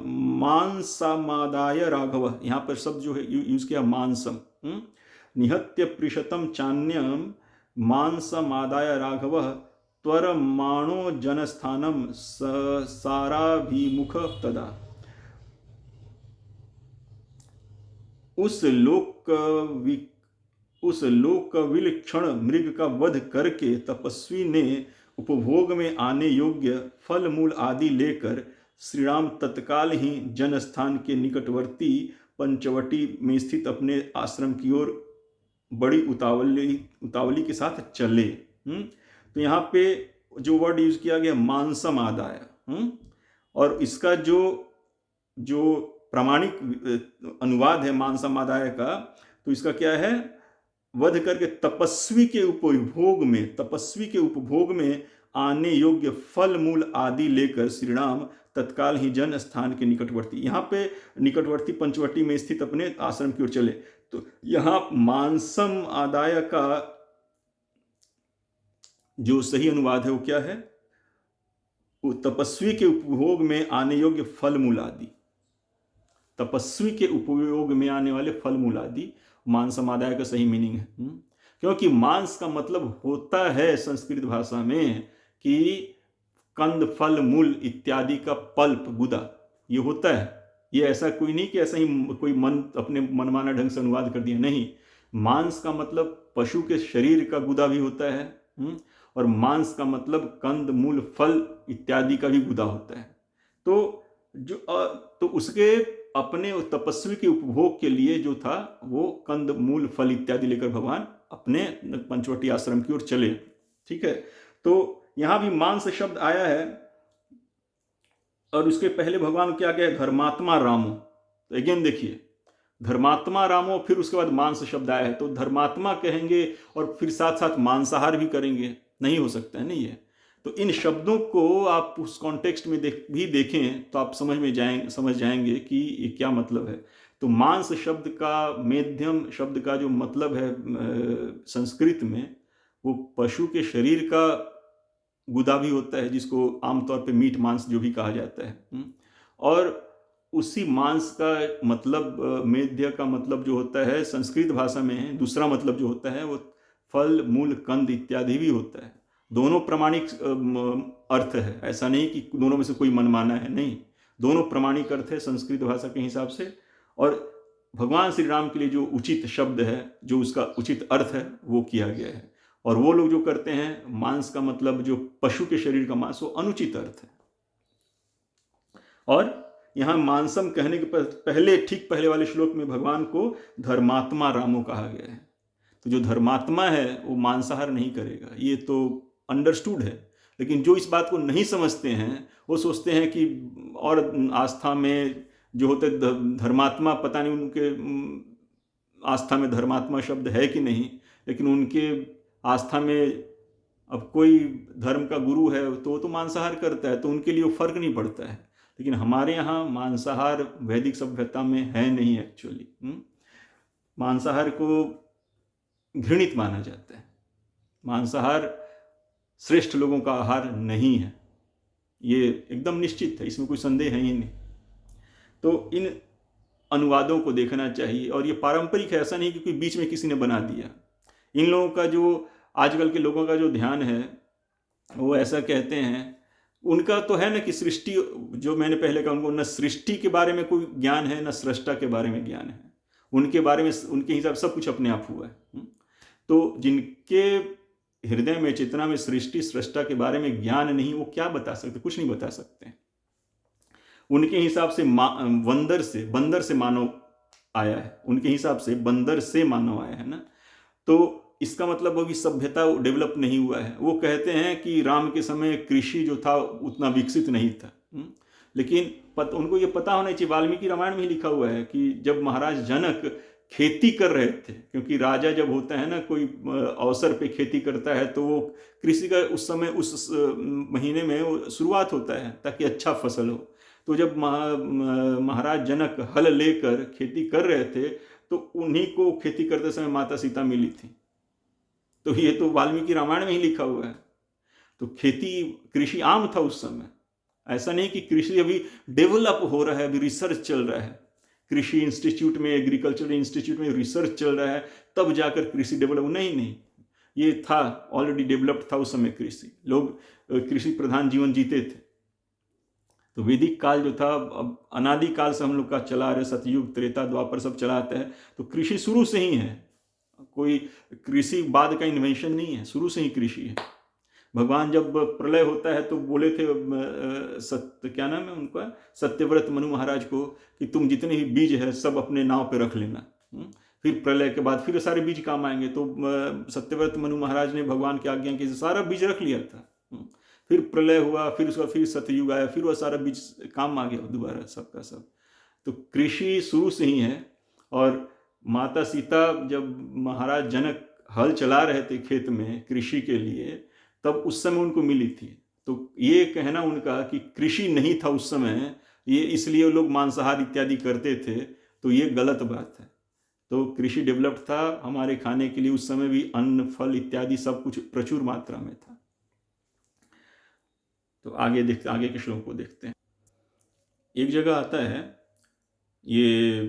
मांसमादाय राघव, यहाँ पर शब्द जो है यूज किया मांसम। निहत्य प्रिशतम चान्यम मांसमादाय राघव त्वरमाणो जनस्थानम साराभिमुख तदा। उस लोक विलक्षण मृग का वध करके तपस्वी ने उपभोग में आने योग्य फल मूल आदि लेकर श्री राम तत्काल ही जनस्थान के निकटवर्ती पंचवटी में स्थित अपने आश्रम की ओर बड़ी उतावली के साथ चले। तो यहाँ पे जो वर्ड यूज किया गया मांसम आदाय, और इसका जो प्रामाणिक अनुवाद है मांसम आदाय का, तो इसका क्या है, वध करके तपस्वी के उपभोग में आने योग्य फल मूल आदि लेकर श्री राम तत्काल ही जन स्थान के निकटवर्ती, यहाँ पे निकटवर्ती पंचवटी में स्थित अपने आश्रम की ओर चले। तो यहाँ मांसम आदाय का जो सही अनुवाद है वो क्या है, तपस्वी के उपभोग में आने योग्य फल मूल आदि, तपस्वी के उपयोग में आने वाले फल मूल आदि मांसम आदाय का सही मीनिंग है। क्योंकि मांस का मतलब होता है संस्कृत भाषा में कि कंद फल मूल इत्यादि का पल्प, गुदा, ये होता है। ये ऐसा कोई नहीं कि ऐसा ही कोई अपने मनमाना ढंग से अनुवाद कर दिया, नहीं। मांस का मतलब पशु के शरीर का गुदा भी होता है, और मांस का मतलब कंद मूल फल इत्यादि का भी गुदा होता है। तो उसके अपने तपस्वी के उपभोग के लिए जो था वो कंद मूल फल इत्यादि लेकर भगवान अपने पंचवटी आश्रम की ओर चले, ठीक है। तो यहां भी मांस शब्द आया है, और उसके पहले भगवान क्या कहे, धर्मात्मा रामो। तो अगेन देखिए धर्मात्मा रामो, फिर उसके बाद मांस शब्द आया है। तो धर्मात्मा कहेंगे और फिर साथ साथ मांसाहार भी करेंगे, नहीं हो सकता है, नहीं है। तो इन शब्दों को आप उस कॉन्टेक्स्ट में भी देखें तो आप समझ जाएंगे कि ये क्या मतलब है। तो मांस शब्द का, मेध्यम शब्द का जो मतलब है संस्कृत में, वो पशु के शरीर का गुदा भी होता है, जिसको आमतौर पे मीट मांस जो भी कहा जाता है। और उसी मांस का मतलब, मेध्य का मतलब जो होता है संस्कृत भाषा में, दूसरा मतलब जो होता है वो फल मूल कंद इत्यादि भी होता है। दोनों प्रामाणिक अर्थ है, ऐसा नहीं कि दोनों में से कोई मनमाना है, नहीं। दोनों प्रामाणिक अर्थ है संस्कृत भाषा के हिसाब से। और भगवान श्री राम के लिए जो उचित शब्द है, जो उसका उचित अर्थ है, वो किया गया है। और वो लोग जो करते हैं मांस का मतलब जो पशु के शरीर का मांस, वो अनुचित अर्थ है। और यहाँ मांसम कहने के पहले, ठीक पहले वाले श्लोक में भगवान को धर्मात्मा रामो कहा गया है। तो जो धर्मात्मा है वो मांसाहार नहीं करेगा, ये तो अंडरस्टूड है। लेकिन जो इस बात को नहीं समझते हैं वो सोचते हैं कि, और आस्था में जो होते धर्मात्मा, पता नहीं उनके आस्था में धर्मात्मा शब्द है कि नहीं, लेकिन उनके आस्था में अब कोई धर्म का गुरु है तो वो तो मांसाहार करता है, तो उनके लिए वो फर्क नहीं पड़ता है। लेकिन हमारे यहाँ मांसाहार वैदिक सभ्यता में है नहीं एक्चुअली। मांसाहार को घृणित माना जाता है। मांसाहार श्रेष्ठ लोगों का आहार नहीं है, ये एकदम निश्चित है, इसमें कोई संदेह है ही नहीं। तो इन अनुवादों को देखना चाहिए, और ये पारंपरिक है, ऐसा नहीं कि कोई बीच में किसी ने बना दिया। इन लोगों का जो आजकल के लोगों का जो ध्यान है वो ऐसा कहते हैं, उनका तो है ना कि सृष्टि, जो मैंने पहले कहा, उनको न सृष्टि के बारे में कोई ज्ञान है न सृष्टा के बारे में ज्ञान है। उनके बारे में, उनके हिसाब सब कुछ अपने आप हुआ है। तो जिनके हृदय में, चेतना में सृष्टि सृष्टा के बारे में ज्ञान नहीं, वो क्या बता सकते? कुछ नहीं बता सकते। उनके हिसाब से बंदर से मानव आया है, उनके हिसाब से बंदर से मानव आया है ना। तो इसका मतलब वो कि सभ्यता डेवलप नहीं हुआ है। वो कहते हैं कि राम के समय कृषि जो था उतना विकसित नहीं था। लेकिन उनको ये पता होना चाहिए, वाल्मीकि रामायण में ही लिखा हुआ है कि जब महाराज जनक खेती कर रहे थे, क्योंकि राजा जब होता है ना, कोई अवसर पे खेती करता है, तो वो कृषि का उस समय, उस महीने में वो शुरुआत होता है ताकि अच्छा फसल हो। तो जब महाराज जनक हल लेकर खेती कर रहे थे, तो उन्हीं को खेती करते समय माता सीता मिली थी। तो ये तो वाल्मीकि रामायण में ही लिखा हुआ है। तो खेती, कृषि आम था उस समय। ऐसा नहीं कि कृषि अभी डेवलप हो रहा है, अभी रिसर्च चल रहा है, कृषि इंस्टीट्यूट में, एग्रीकल्चर इंस्टीट्यूट में रिसर्च चल रहा है, तब जाकर कृषि डेवलप, नहीं, ये था, ऑलरेडी डेवलप्ड था उस समय कृषि। लोग कृषि प्रधान जीवन जीते थे। तो वैदिक काल जो था, अब अनादि काल से हम लोग का चला रहे, सतयुग, त्रेता, द्वापर सब चलाते हैं। तो कृषि शुरू से ही है, कोई कृषि बाद का इन्वेंशन नहीं है, शुरू से ही कृषि है। भगवान जब प्रलय होता है तो बोले थे क्या नाम है उनका, सत्यव्रत मनु महाराज को, कि तुम जितने भी बीज है सब अपने नाव पे रख लेना, फिर प्रलय के बाद फिर सारे बीज काम आएंगे। तो सत्यव्रत मनु महाराज ने भगवान की आज्ञा के सारा बीज रख लिया था। फिर प्रलय हुआ, फिर उसका फिर सतयुग आया, फिर वह सारा बीज काम आ गया दोबारा सबका सब। तो कृषि शुरू से ही है। और माता सीता जब महाराज जनक हल चला रहे थे खेत में कृषि के लिए, तब उस समय उनको मिली थी। तो ये कहना उनका कि कृषि नहीं था उस समय, ये इसलिए लोग मांसाहार इत्यादि करते थे, तो ये गलत बात है। तो कृषि डेवलप्ड था हमारे खाने के लिए, उस समय भी अन्न, फल इत्यादि सब कुछ प्रचुर मात्रा में था। तो आगे के श्लोक को देखते हैं। एक जगह आता है, ये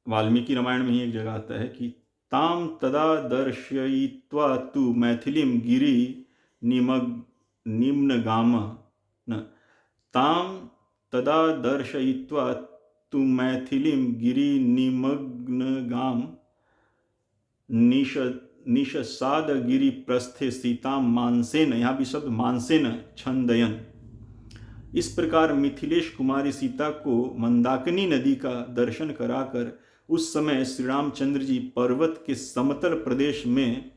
वाल्मीकि रामायण में ही एक जगह आता है कि ताम तदा दर्शयित्वा तु मैथिलीम गिरि निम्नगाम न, ताम तदा दर्शयित्वा तु मैथिलीम गिरि निमग्नगाम निषसाद गिरि प्रस्थे सीताम मानसेन, यहाँ भी शब्द मानसेन छंदयन। इस प्रकार मिथिलेश कुमारी सीता को मंदाकिनी नदी का दर्शन कराकर उस समय श्री रामचंद्र जी पर्वत के समतल प्रदेश में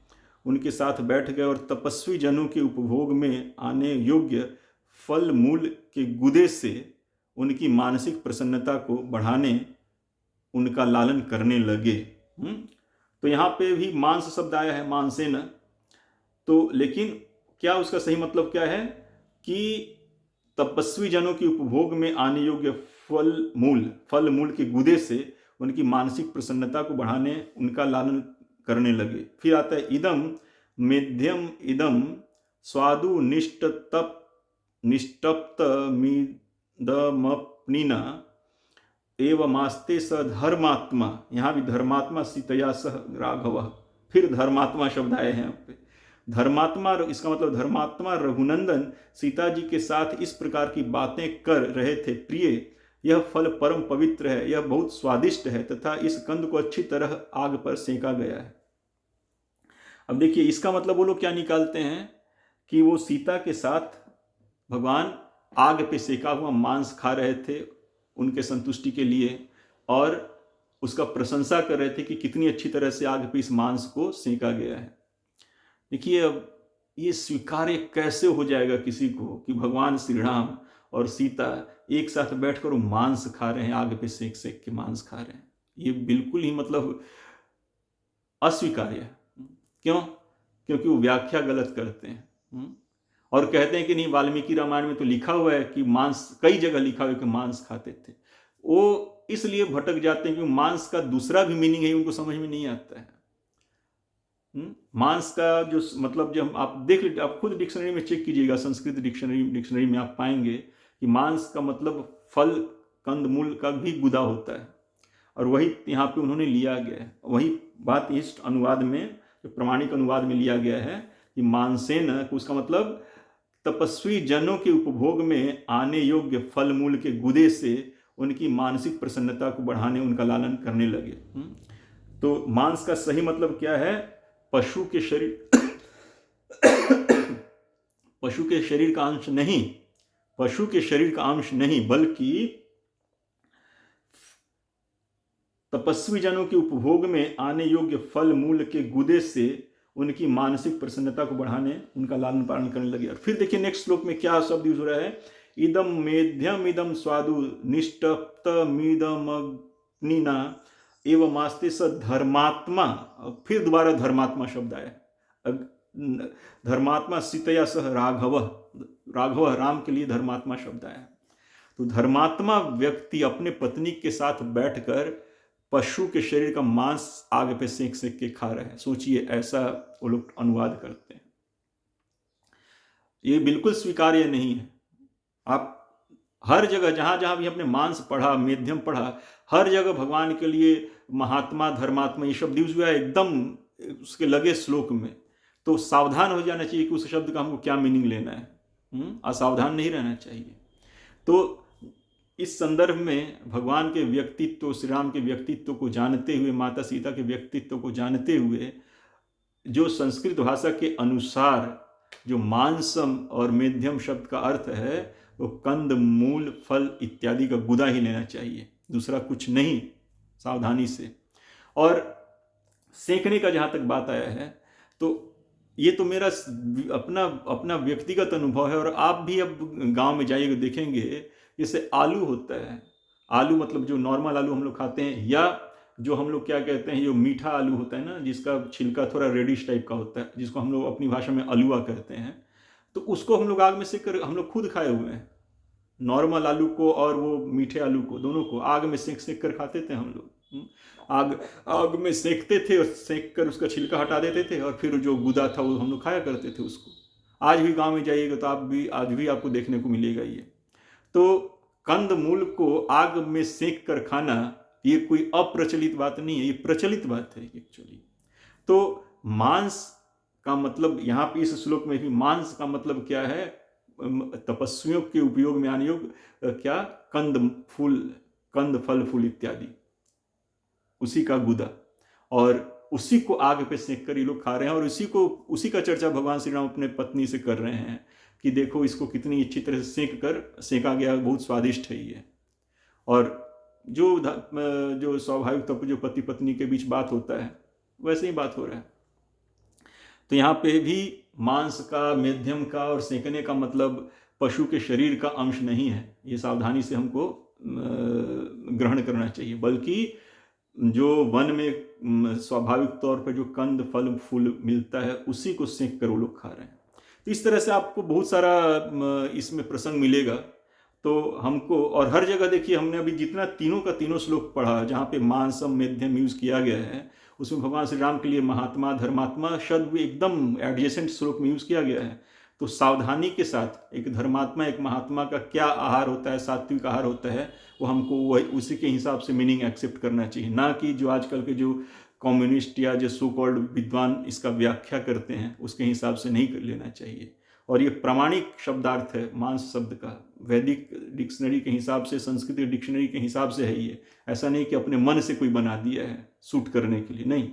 उनके साथ बैठ गए और तपस्वी जनों के उपभोग में आने योग्य फल मूल के गुदे से उनकी मानसिक प्रसन्नता को बढ़ाने उनका लालन करने लगे। तो यहाँ पे भी मांस शब्द आया है, मांसेन। तो लेकिन क्या उसका सही मतलब क्या है कि तपस्वी जनों के उपभोग में आने योग्य फल मूल के गुदे से उनकी मानसिक प्रसन्नता को बढ़ाने उनका लालन करने लगे। फिर आता है इदम मेध्यम इदम स्वादु निष्टप्त मिदमप्निना एवमास्ते स धर्मात्मा। यहाँ भी धर्मात्मा सीतया सह राघव, फिर धर्मात्मा शब्द आए हैं यहाँ पे। धर्मात्मा, इसका मतलब धर्मात्मा रघुनंदन सीता जी के साथ इस प्रकार की बातें कर रहे थे। प्रिय, यह फल परम पवित्र है, यह बहुत स्वादिष्ट है तथा इस कंद को अच्छी तरह आग पर सेका गया है। अब देखिए इसका मतलब वो लोग क्या निकालते हैं कि वो सीता के साथ भगवान आग पे सेका हुआ मांस खा रहे थे उनके संतुष्टि के लिए, और उसका प्रशंसा कर रहे थे कि कितनी अच्छी तरह से आग पे इस मांस को सेका गया है। देखिए अब ये स्वीकार्य कैसे हो जाएगा किसी को कि भगवान श्री राम और सीता एक साथ बैठकर वो मांस खा रहे हैं, आग पे सेक सेक के मांस खा रहे हैं। ये बिल्कुल ही मतलब अस्वीकार्य है। क्यों? क्योंकि वो व्याख्या गलत करते हैं और कहते हैं कि नहीं, वाल्मीकि रामायण में तो लिखा हुआ है कि मांस, कई जगह लिखा हुआ है कि मांस खाते थे। वो इसलिए भटक जाते हैं कि मांस का दूसरा भी मीनिंग है, उनको समझ में नहीं आता है। मांस का जो मतलब, जब आप देख लीजिए, आप खुद डिक्शनरी में चेक कीजिएगा, संस्कृत डिक्शनरी में आप पाएंगे कि मांस का मतलब फल कंद मूल का भी गुदा होता है। और वही यहाँ पे उन्होंने लिया गया है। वही बात इस अनुवाद में, जो प्रमाणिक अनुवाद में लिया गया है कि मानसेन, उसका मतलब तपस्वी जनों के उपभोग में आने योग्य फल मूल के गुदे से उनकी मानसिक प्रसन्नता को बढ़ाने उनका लालन करने लगे। तो मांस का सही मतलब क्या है? पशु के शरीर पशु के शरीर का अंश नहीं, पशु के शरीर का अंश नहीं, बल्कि तपस्वी जनों के उपभोग में आने योग्य फल मूल के गुदे से उनकी मानसिक प्रसन्नता को बढ़ाने उनका लालन पालन करने लगे। और फिर देखिए नेक्स्ट श्लोक में क्या शब्द यूज हो रहा है? इदम मेध्यम इदम स्वादु निष्टप्तमिदमग्निना एवं आस्ते स धर्मात्मा। फिर दोबारा धर्मात्मा शब्द आया। धर्मात्मा सीतया सह राघव, राघव राम के लिए धर्मात्मा शब्द आया। तो धर्मात्मा व्यक्ति अपने पत्नी के साथ बैठकर पशु के शरीर का मांस आग पे सेक सेक के खा रहे हैं। सोचिए, ऐसा वो लोग अनुवाद करते हैं। ये बिल्कुल स्वीकार्य नहीं है। आप हर जगह जहां जहां भी आपने मांस पढ़ा, मेध्यम पढ़ा, हर जगह भगवान के लिए महात्मा, धर्मात्मा ये शब्द यूज हुआ है एकदम उसके लगे श्लोक में। तो सावधान हो जाना चाहिए कि उस शब्द का हमको क्या मीनिंग लेना है। असावधान नहीं रहना चाहिए। तो इस संदर्भ में भगवान के व्यक्तित्व, श्री राम के व्यक्तित्व को जानते हुए, माता सीता के व्यक्तित्व को जानते हुए, जो संस्कृत भाषा के अनुसार जो मांसम और मेध्यम शब्द का अर्थ है वो कंद, मूल, फल इत्यादि का गुदा ही लेना चाहिए, दूसरा कुछ नहीं, सावधानी से। और सेकने का जहाँ तक बात आया है, तो ये तो मेरा अपना व्यक्तिगत अनुभव है। और आप भी अब गांव में जाइएगा देखेंगे, जैसे आलू होता है, आलू मतलब जो नॉर्मल आलू हम लोग खाते हैं, या जो हम लोग क्या कहते हैं, जो मीठा आलू होता है ना, जिसका छिलका थोड़ा रेडिश टाइप का होता है, जिसको हम लोग अपनी भाषा में अलुआ कहते हैं, तो उसको हम लोग आग में सेक कर हम लोग खुद खाए हुए हैं। नॉर्मल आलू को और वो मीठे आलू को, दोनों को आग में सेक सेक कर खाते थे हम लोग। आग में सेकते थे और सेक कर उसका छिलका हटा देते थे, और फिर जो गुदा था वो हम लोग खाया करते थे उसको। आज भी गाँव में जाइएगा तो आज भी आपको देखने को मिलेगा ये। तो कंद मूल को आग में सेक कर खाना ये कोई अप्रचलित बात नहीं है, ये प्रचलित बात है एक्चुअली। तो मांस का मतलब यहाँ पे इस श्लोक में भी मांस का मतलब क्या है? तपस्वियों के उपयोग में आने योग्य क्या? कंद फल फूल इत्यादि, उसी का गुदा, और उसी को आग पे सेक कर ये लोग खा रहे हैं। और उसी का चर्चा भगवान श्री राम अपने पत्नी से कर रहे हैं कि देखो इसको कितनी अच्छी तरह से सेका गया, बहुत स्वादिष्ट है ये। और जो स्वाभाविक तौर पर जो पति पत्नी के बीच बात होता है वैसे ही बात हो रहा है। तो यहाँ पे भी मांस का, मेध्यम का और सेकने का मतलब पशु के शरीर का अंश नहीं है। ये सावधानी से हमको ग्रहण करना चाहिए, बल्कि जो वन में स्वाभाविक तौर पर जो कंद फल फूल मिलता है उसी को सेक कर वो लोग खा रहे हैं। तो इस तरह से आपको बहुत सारा इसमें प्रसंग मिलेगा। तो हमको, और हर जगह देखिए, हमने अभी जितना तीनों का तीनों श्लोक पढ़ा जहाँ पे मांसम मेध्यम यूज किया गया है, उसमें भगवान श्री राम के लिए महात्मा, धर्मात्मा शब्द भी एकदम एडजेसेंट श्लोक में यूज किया गया है। तो सावधानी के साथ एक धर्मात्मा, एक महात्मा का क्या आहार होता है, सात्विक आहार होता है, वो हमको वही उसी के हिसाब से मीनिंग एक्सेप्ट करना चाहिए, ना कि जो आजकल के जो कम्युनिस्ट या जो सो कॉल्ड विद्वान इसका व्याख्या करते हैं उसके हिसाब से नहीं कर लेना चाहिए। और ये प्रामाणिक शब्दार्थ है मांस शब्द का, वैदिक डिक्शनरी के हिसाब से, संस्कृत डिक्शनरी के हिसाब से है ये। ऐसा नहीं कि अपने मन से कोई बना दिया है सूट करने के लिए, नहीं।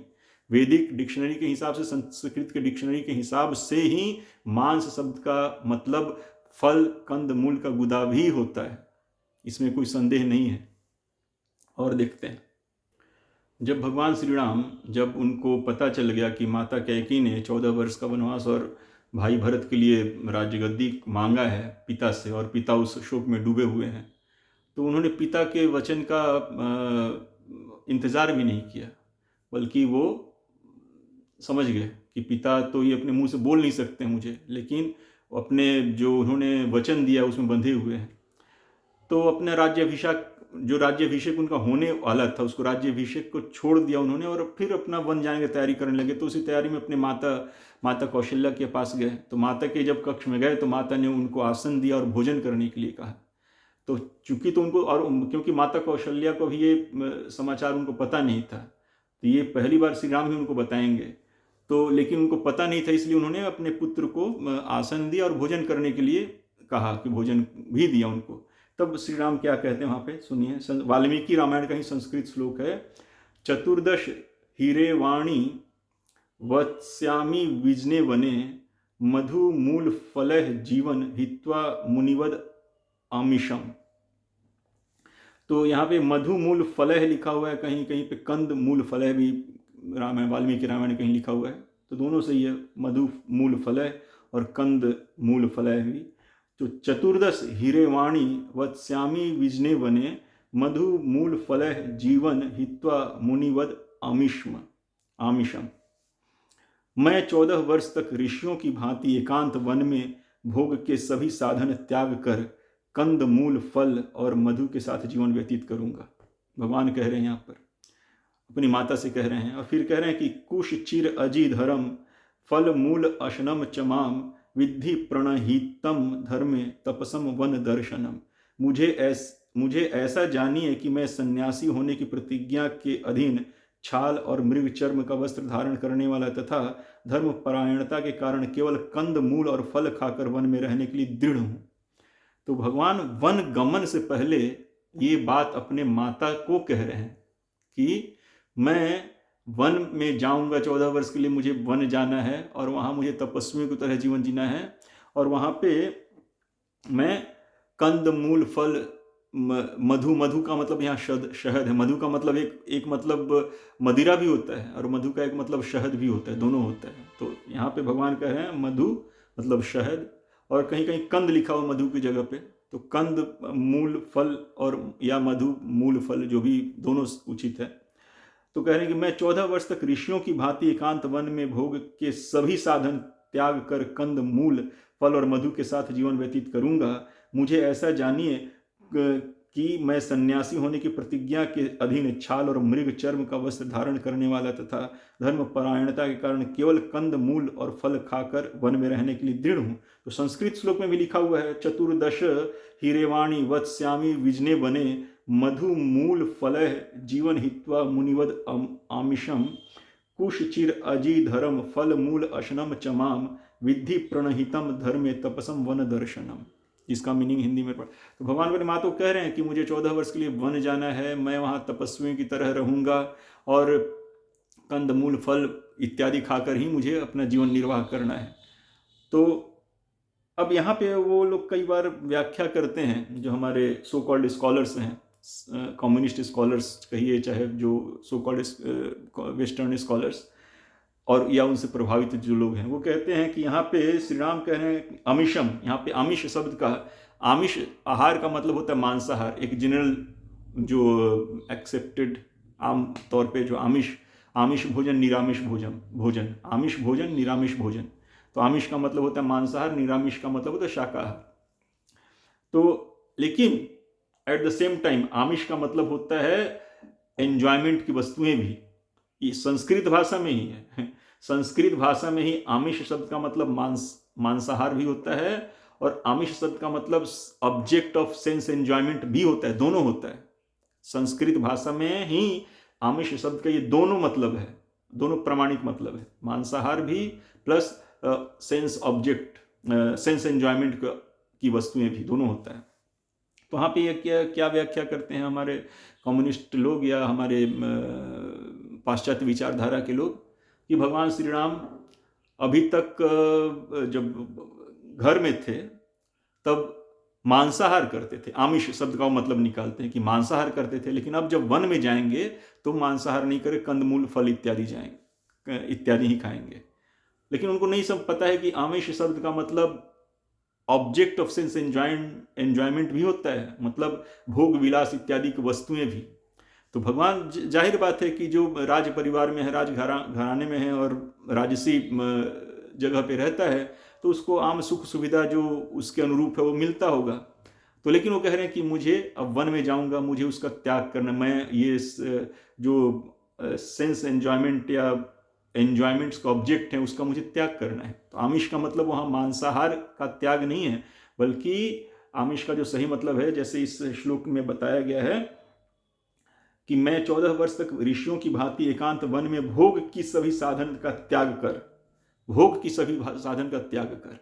वैदिक डिक्शनरी के हिसाब से, संस्कृत के डिक्शनरी के हिसाब से ही मांस शब्द का मतलब फल, कंद, मूल का गुदा भी होता है, इसमें कोई संदेह नहीं है। और देखते हैं, जब भगवान श्री राम, जब उनको पता चल गया कि माता कैकेयी ने 14 वर्ष का वनवास और भाई भरत के लिए राज्य गद्दी मांगा है पिता से, और पिता उस शोक में डूबे हुए हैं, तो उन्होंने पिता के वचन का इंतज़ार भी नहीं किया, बल्कि वो समझ गए कि पिता तो ये अपने मुंह से बोल नहीं सकते मुझे, लेकिन अपने जो उन्होंने वचन दिया उसमें बंधे हुए हैं। तो अपने राज्याभिषेक उनका होने वाला था, उसको राज्याभिषेक को छोड़ दिया उन्होंने, और फिर अपना वन जाने की तैयारी करने लगे। तो उसी तैयारी में अपने माता कौशल्या के पास गए। तो माता के जब कक्ष में गए तो माता ने उनको आसन दिया और भोजन करने के लिए कहा। तो चूंकि तो उनको, और क्योंकि माता कौशल्या को भी ये समाचार उनको पता नहीं था, तो ये पहली बार श्री राम ही उनको बताएंगे। तो लेकिन उनको पता नहीं था, इसलिए उन्होंने अपने पुत्र को आसन दिया और भोजन करने के लिए कहा, कि भोजन भी दिया उनको। तब श्री राम क्या कहते हैं वहाँ पे सुनिए, वाल्मीकि रामायण का ही संस्कृत श्लोक है। चतुर्दश हिरेवाणी वत्स्यामि विजने वने मधु मूल फलह जीवन हित्वा मुनिवद आमिषम। तो यहाँ पे मधु मूल फलह लिखा हुआ है, कहीं कहीं पे कंद मूल फलह भी रामायण वाल्मीकि रामायण कहीं लिखा हुआ है, तो दोनों सही है, मधु मूल फलह और कंद मूल फलह भी। तो चतुर्दश हिरेवाणी वत्स्यामि विजने वने मधु मूल फलह जीवन हित्वा मुनिवद आमिषम। मैं 14 वर्ष तक ऋषियों की भांति एकांत वन में भोग के सभी साधन त्याग कर कंद मूल फल और मधु के साथ जीवन व्यतीत करूंगा। भगवान कह रहे हैं यहाँ पर, अपनी माता से कह रहे हैं, और फिर कह रहे हैं कि कुश चिर अजी धर्म फल मूल अशनम चमाम विद्धि प्रणहितम धर्मे तपसम वन दर्शनम। मुझे ऐसा जानिए कि मैं सन्यासी होने की प्रतिज्ञा के अधीन छाल और मृग चर्म का वस्त्र धारण करने वाला तथा धर्म परायणता के कारण केवल कंद मूल और फल खाकर वन में रहने के लिए दृढ़ हूं। तो भगवान वन गमन से पहले ये बात अपने माता को कह रहे हैं कि मैं वन में जाऊंगा 14 वर्ष के लिए, मुझे वन जाना है और वहां मुझे तपस्वियों की तरह जीवन जीना है, और वहां पे मैं कंद मूल फल मधु का मतलब यहाँ शहद है, मधु का मतलब एक मतलब मदिरा भी होता है और मधु का एक मतलब शहद भी होता है, दोनों होता है। तो यहाँ पे भगवान कह रहे हैं मधु मतलब शहद, और कहीं कहीं कंद लिखा हुआ मधु की जगह पे, तो कंद मूल फल और या मधु मूल फल जो भी दोनों उचित है। तो कह रहे हैं कि मैं 14 वर्ष तक ऋषियों की भांति एकांत वन में भोग के सभी साधन त्याग कर कंद मूल फल और मधु के साथ जीवन व्यतीत करूंगा। मुझे ऐसा जानिए कि मैं सन्यासी होने की प्रतिज्ञा के अधीन छाल और मृग चर्म का वस्त्र धारण करने वाला तथा धर्म परायणता के कारण केवल कंद मूल और फल खाकर वन में रहने के लिए दृढ़ हूं। तो संस्कृत श्लोक में भी लिखा हुआ है, चतुर्दश हिरेवाणी वत्स्यामि विजने वने मधु मूल फलह जीवन हित्वा मुनिवद आमिषम कुश चिर अजी धर्म फल मूल अशनम चमाम विद्धि प्रणहितम धर्मे तपसम वन दर्शनम। इसका मीनिंग हिंदी में तो भगवान अपने माँ तो कह रहे हैं कि मुझे 14 वर्ष के लिए वन जाना है, मैं वहाँ तपस्वियों की तरह रहूँगा और कंद मूल फल इत्यादि खाकर ही मुझे अपना जीवन निर्वाह करना है। तो अब यहाँ पे वो लोग कई बार व्याख्या करते हैं, जो हमारे सो कॉल्ड स्कॉलर्स हैं, कम्युनिस्ट स्कॉलर्स कहिए चाहे जो सो कॉल्ड वेस्टर्न स्कॉलर्स और या उनसे प्रभावित जो लोग हैं, वो कहते हैं कि यहाँ पे श्री राम कह रहे हैं आमिषम। यहाँ पे आमिष शब्द का, आमिष आहार का मतलब होता है मांसाहार, एक जनरल जो एक्सेप्टेड आम तौर पे जो आमिष भोजन निरामिष भोजन आमिष भोजन निरामिष भोजन। तो आमिष का मतलब होता है मांसाहार, निरामिष का मतलब होता है शाकाहार। तो लेकिन एट द सेम टाइम आमिष का मतलब होता है एंजॉयमेंट की वस्तुएं भी। ये संस्कृत भाषा में ही है, संस्कृत भाषा में ही आमिष शब्द का मतलब मांसाहार भी होता है और आमिष शब्द का मतलब ऑब्जेक्ट ऑफ सेंस एंजॉयमेंट भी होता है, दोनों होता है। संस्कृत भाषा में ही आमिष शब्द का ये दोनों मतलब है, दोनों प्रमाणिक मतलब है, मांसाहार भी plus sense object sense enjoyment की वस्तुएं भी, दोनों होता है। तो वहाँ पे ये क्या व्याख्या करते हैं हमारे कम्युनिस्ट लोग या हमारे पाश्चात्य विचारधारा के लोग कि भगवान श्री राम अभी तक जब घर में थे तब मांसाहार करते थे, आमिष शब्द का मतलब निकालते हैं कि मांसाहार करते थे, लेकिन अब जब वन में जाएंगे तो मांसाहार नहीं करे, कंदमूल फल इत्यादि ही खाएंगे। लेकिन उनको नहीं सब पता है कि आमिष शब्द का मतलब ऑब्जेक्ट ऑफ सेंस एंजॉयमेंट भी होता है, मतलब भोग विलास इत्यादि की वस्तुएं भी। तो भगवान जाहिर बात है कि जो राज परिवार में है, राज घराने में है और राजसी जगह पे रहता है, तो उसको आम सुख सुविधा जो उसके अनुरूप है वो मिलता होगा। तो लेकिन वो कह रहे हैं कि मुझे अब वन में जाऊंगा, मुझे उसका त्याग करना, मैं ये जो सेंस एंजॉयमेंट या एंजॉयमेंट्स का ऑब्जेक्ट है उसका मुझे त्याग करना है। तो आमिष का मतलब वहाँ मांसाहार का त्याग नहीं है, बल्कि आमिष का जो सही मतलब है, जैसे इस श्लोक में बताया गया है कि मैं 14 वर्ष तक ऋषियों की भांति एकांत वन में भोग की सभी साधन का त्याग कर, भोग की सभी साधन का त्याग कर,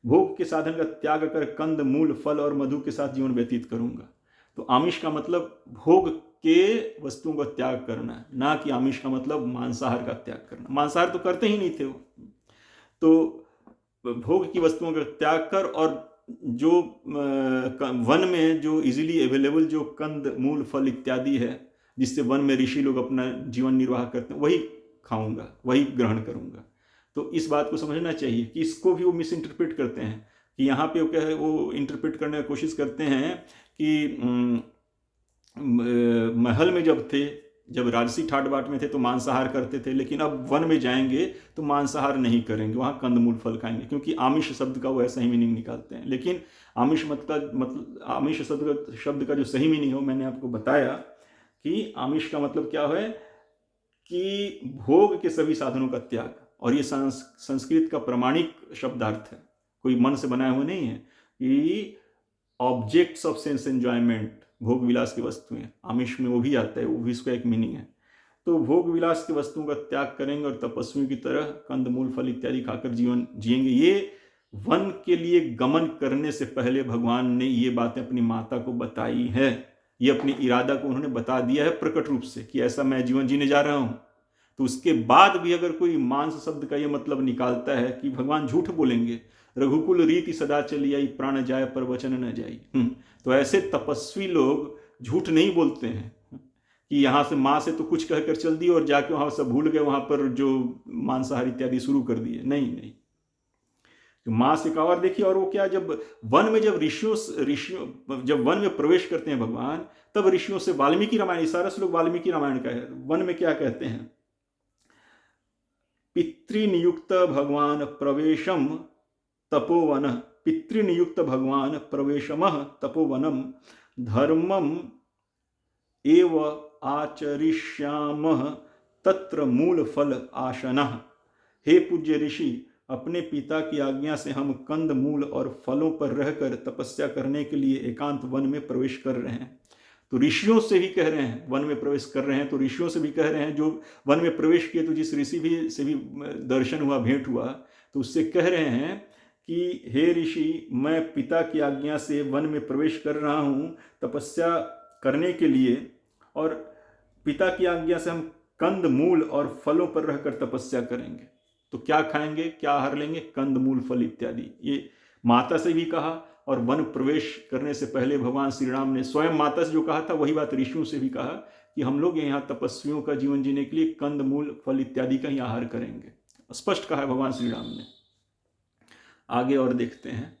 भोग के साधन का त्याग कर कंद मूल फल और मधु के साथ जीवन व्यतीत करूंगा। तो आमिष का मतलब भोग के वस्तुओं का त्याग करना, ना कि आमिष का मतलब मांसाहार का त्याग करना। मांसाहार तो करते ही नहीं थे वो। तो भोग की वस्तुओं का त्याग कर, और जो वन में जो इजीली अवेलेबल जो कंद मूल फल इत्यादि है, जिससे वन में ऋषि लोग अपना जीवन निर्वाह करते हैं, वही खाऊंगा, वही ग्रहण करूंगा। तो इस बात को समझना चाहिए कि इसको भी वो मिस इंटरप्रेट करते हैं कि यहाँ पे वो क्या है, वो इंटरप्रेट करने की कोशिश करते हैं कि महल में जब थे, जब राजसी ठाट बाट में थे तो मांसाहार करते थे, लेकिन अब वन में जाएंगे तो मांसाहार नहीं करेंगे, वहाँ कंदमूल फल खाएंगे, क्योंकि आमिष शब्द का वो ऐसा ही मीनिंग निकालते हैं। लेकिन आमिष मतलब आमिष शब्द का जो सही मीनिंग हो, मैंने आपको बताया कि आमिष का मतलब क्या है कि भोग के सभी साधनों का त्याग। और ये संस्कृत का प्रमाणिक शब्दार्थ है, कोई मन से बनाया हुआ नहीं है। कि ऑब्जेक्ट्स ऑफ सेंस एंजॉयमेंट, भोग विलास की वस्तुएं, आमिष में वो भी आता है, वो भी इसका एक मीनिंग है। तो भोग विलास की वस्तुओं का त्याग करेंगे और तपस्वियों की तरह कंदमूल फल इत्यादि खाकर जीवन जिएंगे। ये वन के लिए गमन करने से पहले भगवान ने ये बातें अपनी माता को बताई है। ये अपनी इरादा को उन्होंने बता दिया है प्रकट रूप से कि ऐसा मैं जीवन जीने जा रहा हूँ। तो उसके बाद भी अगर कोई मांस शब्द का ये मतलब निकालता है कि भगवान झूठ बोलेंगे, रघुकुल रीति सदा चली आई, प्राण जाए पर वचन न जाई। तो ऐसे तपस्वी लोग झूठ नहीं बोलते हैं कि यहाँ से माँ से तो कुछ कहकर चल दिए और जाके वहाँ सब भूल गए, वहाँ पर जो मांसाहार इत्यादि शुरू कर दिए। नहीं नहीं, तो माँ से कहा। और देखिए, और वो क्या, जब वन में जब ऋषियों जब वन में प्रवेश करते हैं भगवान, तब ऋषियों से वाल्मीकि रामायण, सारा श्लोक वाल्मीकि रामायण का है। वन में क्या कहते हैं, पितृनियुक्त भगवान प्रवेशम तपोवन, पितृनियुक्त भगवान प्रवेशमः तपोवनम धर्मम एव आचरिष्यामः तत्र मूल फल आशनः। हे पूज्य ऋषि, अपने पिता की आज्ञा से हम कंद मूल और फलों पर रहकर तपस्या करने के लिए एकांत वन में प्रवेश कर रहे हैं। तो ऋषियों से भी कह रहे हैं, वन में प्रवेश कर रहे हैं तो ऋषियों से भी कह रहे हैं, जो वन में प्रवेश किए, तो जिस ऋषि से भी दर्शन हुआ, भेंट हुआ, तो उससे कह रहे हैं कि हे ऋषि, मैं पिता की आज्ञा से वन में प्रवेश कर रहा हूँ तपस्या करने के लिए, और पिता की आज्ञा से हम कंद मूल और फलों पर रहकर तपस्या करेंगे। तो क्या खाएंगे, क्या आहार लेंगे, कंद मूल फल इत्यादि। ये माता से भी कहा, और वन प्रवेश करने से पहले भगवान श्री राम ने स्वयं माता से जो कहा था, वही बात ऋषियों से भी कहा कि हम लोग यहाँ तपस्वियों का जीवन जीने के लिए कंद मूल फल इत्यादि का ही आहार करेंगे। स्पष्ट कहा है भगवान श्री राम ने। आगे और देखते हैं।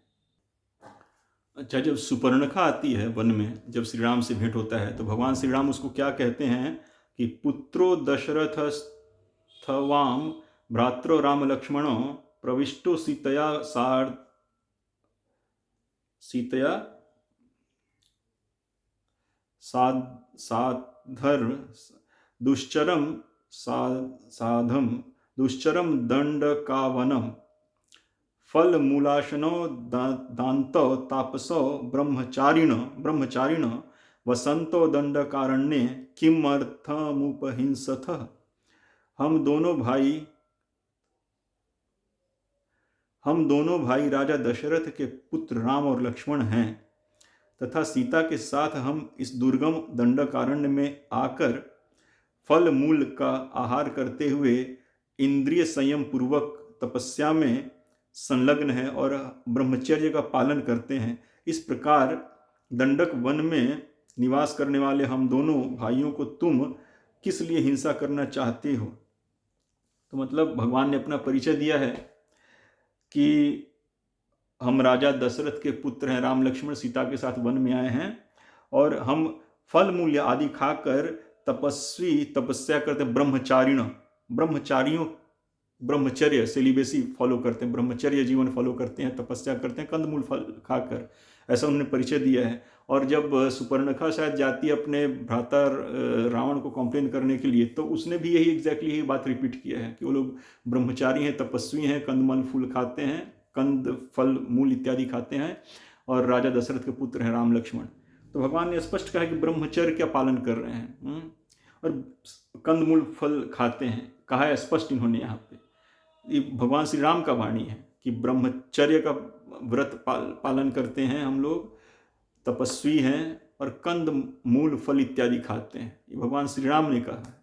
अच्छा, जब सुपर्णखा आती है वन में, जब श्री राम से भेंट होता है, तो भगवान श्री राम उसको क्या कहते हैं कि पुत्रो दशरथ स्थवाम भ्रात्रो राम लक्ष्मणो प्रविष्टो सीतया साधर दुश्चरम साधम दुश्चरम दंडकावनम फल मूलाशनो दांतो तापसो ब्रह्मचारिण वसंतो दंडकारण्ये किमर्थमुपहिंसथ। हम दोनों भाई राजा दशरथ के पुत्र राम और लक्ष्मण हैं, तथा सीता के साथ हम इस दुर्गम दंडकारण्य में आकर फल मूल का आहार करते हुए इंद्रिय संयम पूर्वक तपस्या में संलग्न है और ब्रह्मचर्य का पालन करते हैं। इस प्रकार दंडक वन में निवास करने वाले हम दोनों भाइयों को तुम किस लिए हिंसा करना चाहते हो। तो मतलब भगवान ने अपना परिचय दिया है कि हम राजा दशरथ के पुत्र हैं, राम लक्ष्मण सीता के साथ वन में आए हैं, और हम फल मूल्य आदि खाकर तपस्या करते, ब्रह्मचर्य सेलिबेसी फॉलो करते हैं, ब्रह्मचर्य जीवन फॉलो करते हैं, तपस्या करते हैं कंदमूल फल खाकर। ऐसा उन्होंने परिचय दिया है। और जब सुपर्णखा शायद जाती है अपने भ्राता रावण को कंप्लेन करने के लिए, तो उसने भी यही बात रिपीट किया है कि वो लोग ब्रह्मचारी हैं, तपस्वी हैं, कंदमूल फूल खाते हैं, कंद फल मूल इत्यादि खाते हैं, और राजा दशरथ के पुत्र हैं राम लक्ष्मण। तो भगवान ने स्पष्ट कहा कि ब्रह्मचर्य का पालन कर रहे हैं और कंदमूल फल खाते हैं, कहा है स्पष्ट इन्होंने यहाँ पे। ये भगवान श्री राम का वाणी है कि ब्रह्मचर्य का व्रत पालन करते हैं हम लोग, तपस्वी हैं और कंद मूल फल इत्यादि खाते हैं, ये भगवान श्री राम ने कहा है।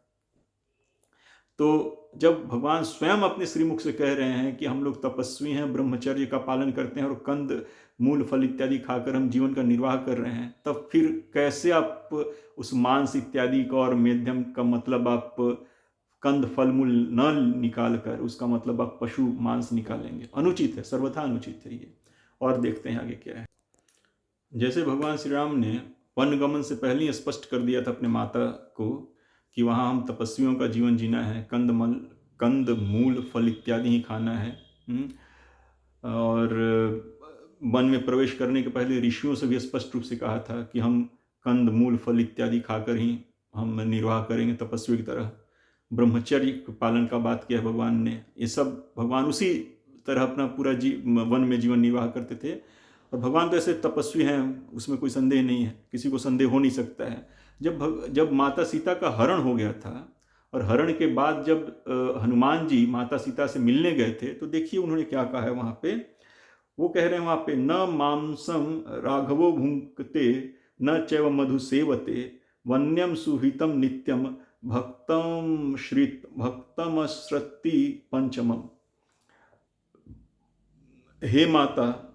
तो जब भगवान स्वयं अपने श्रीमुख से कह रहे हैं कि हम लोग तपस्वी हैं, ब्रह्मचर्य का पालन करते हैं और कंद मूल फल इत्यादि खाकर हम जीवन का निर्वाह कर रहे हैं, तब फिर कैसे आप उस मांस इत्यादि का और मेध्यम का मतलब आप कंद फल मूल न निकाल कर उसका मतलब आप पशु मांस निकालेंगे? अनुचित है, सर्वथा अनुचित है ये। और देखते हैं आगे क्या है। जैसे भगवान श्री राम ने वनगमन से पहले ही स्पष्ट कर दिया था अपने माता को कि वहाँ हम तपस्वियों का जीवन जीना है, कंद मूल फल इत्यादि ही खाना है। और वन में प्रवेश करने के पहले ऋषियों से भी स्पष्ट रूप से कहा था कि हम कंद मूल फल इत्यादि खाकर ही हम निर्वाह करेंगे तपस्वी की तरह। ब्रह्मचर्य पालन का बात किया है भगवान ने। ये सब भगवान उसी तरह अपना पूरा वन में जीवन निर्वाह करते थे। और भगवान तो ऐसे तपस्वी हैं, उसमें कोई संदेह नहीं है, किसी को संदेह हो नहीं सकता है। जब माता सीता का हरण हो गया था और हरण के बाद जब हनुमान जी माता सीता से मिलने गए थे, तो देखिए उन्होंने क्या कहा है वहाँ पे। वो कह रहे हैं वहाँ पे, न मांसम राघवो भुंक्ते न चैव मधु सेवते वन्यम सुहितम नित्यम भक्तम श्रुति पंचमम। हे माता,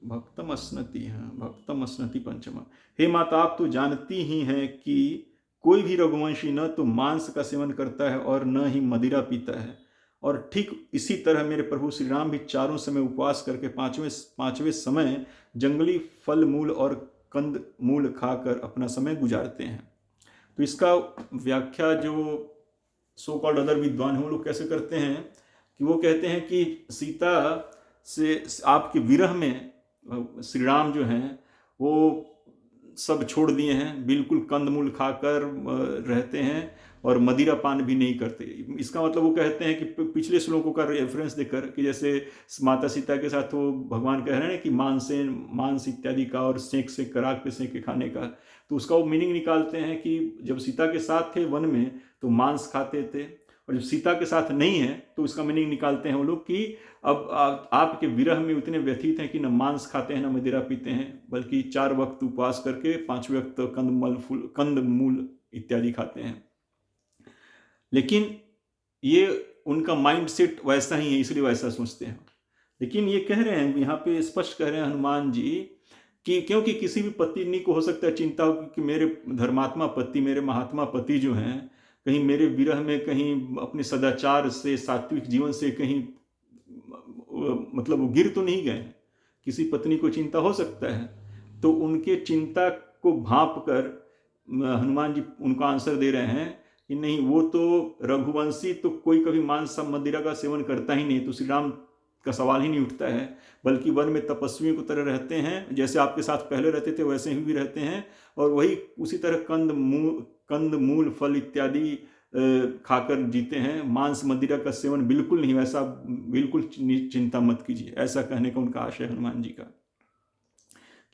भक्तम अस्नति पंचमम। हे माता, आप तो जानती ही हैं कि कोई भी रघुवंशी न तो मांस का सेवन करता है और न ही मदिरा पीता है। और ठीक इसी तरह मेरे प्रभु श्री राम भी चारों समय उपवास करके पांचवें समय जंगली फल मूल और कंद मूल खाकर अपना समय गुजारते हैं। तो इसका व्याख्या जो सो कॉल्ड अदर विद्वान हैं वो लोग कैसे करते हैं कि वो कहते हैं कि सीता से आपके विरह में श्री राम जो हैं वो सब छोड़ दिए हैं, बिल्कुल कंदमूल खाकर रहते हैं और मदिरा पान भी नहीं करते। इसका मतलब वो कहते हैं कि पिछले श्लोकों का रेफरेंस देकर कि जैसे माता सीता के साथ वो भगवान कह रहे हैं कि मांस इत्यादि का और सेक कराग पे सेक के खाने का, तो उसका वो मीनिंग निकालते हैं कि जब सीता के साथ थे वन में तो मांस खाते थे, और जब सीता के साथ नहीं है तो उसका मीनिंग निकालते हैं वो लोग कि अब आपके विरह में उतने व्यथित हैं कि न मांस खाते हैं न मदिरा पीते हैं, बल्कि 4 वक्त उपवास करके 5 वक्त कंद मूल इत्यादि खाते हैं। लेकिन ये उनका माइंड सेट वैसा ही है, इसलिए वैसा सोचते हैं। लेकिन ये कह रहे हैं यहाँ पे स्पष्ट कह रहे हैं हनुमान जी कि क्योंकि किसी भी पत्नी को हो सकता है चिंता हो कि मेरे धर्मात्मा पति, मेरे महात्मा पति जो हैं, कहीं मेरे विरह में कहीं अपने सदाचार से, सात्विक जीवन से कहीं मतलब वो गिर तो नहीं गए। किसी पत्नी को चिंता हो सकता है। तो उनके चिंता को भांप कर हनुमान जी उनको आंसर दे रहे हैं कि नहीं, वो तो रघुवंशी तो कोई कभी मांस मदिरा का सेवन करता ही नहीं, तो श्री राम का सवाल ही नहीं उठता है, बल्कि वन में तपस्वियों की तरह रहते हैं, जैसे आपके साथ पहले रहते थे वैसे ही भी रहते हैं, और वही उसी तरह कंद मूल फल इत्यादि खाकर जीते हैं। मांस मदिरा का सेवन बिल्कुल नहीं, वैसा बिल्कुल चिंता मत कीजिए। ऐसा कहने का उनका आशय हनुमान जी का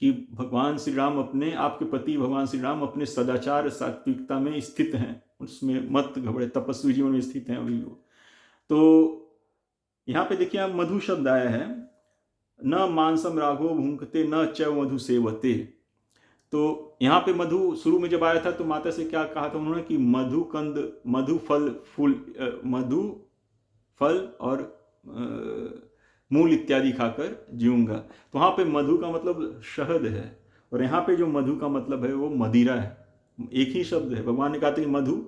कि भगवान श्री राम अपने, आपके पति भगवान श्री राम अपने सदाचार सात्विकता में स्थित हैं, उसमें मत घबराए, तपस्वी जीवन में स्थित हैं अभी वो। तो यहाँ पे देखिए आप मधु शब्द आया है, न मांसम राघव भुंकते न चैव मधु सेवते। तो यहाँ पे मधु शुरू में जब आया था तो माता से क्या कहा था उन्होंने कि मधु फल और मूल इत्यादि खाकर जीऊंगा। तो वहाँ पे मधु का मतलब शहद है, और यहाँ पे जो मधु का मतलब है वो मदिरा है। एक ही शब्द है। भगवान ने कहा था कि मधु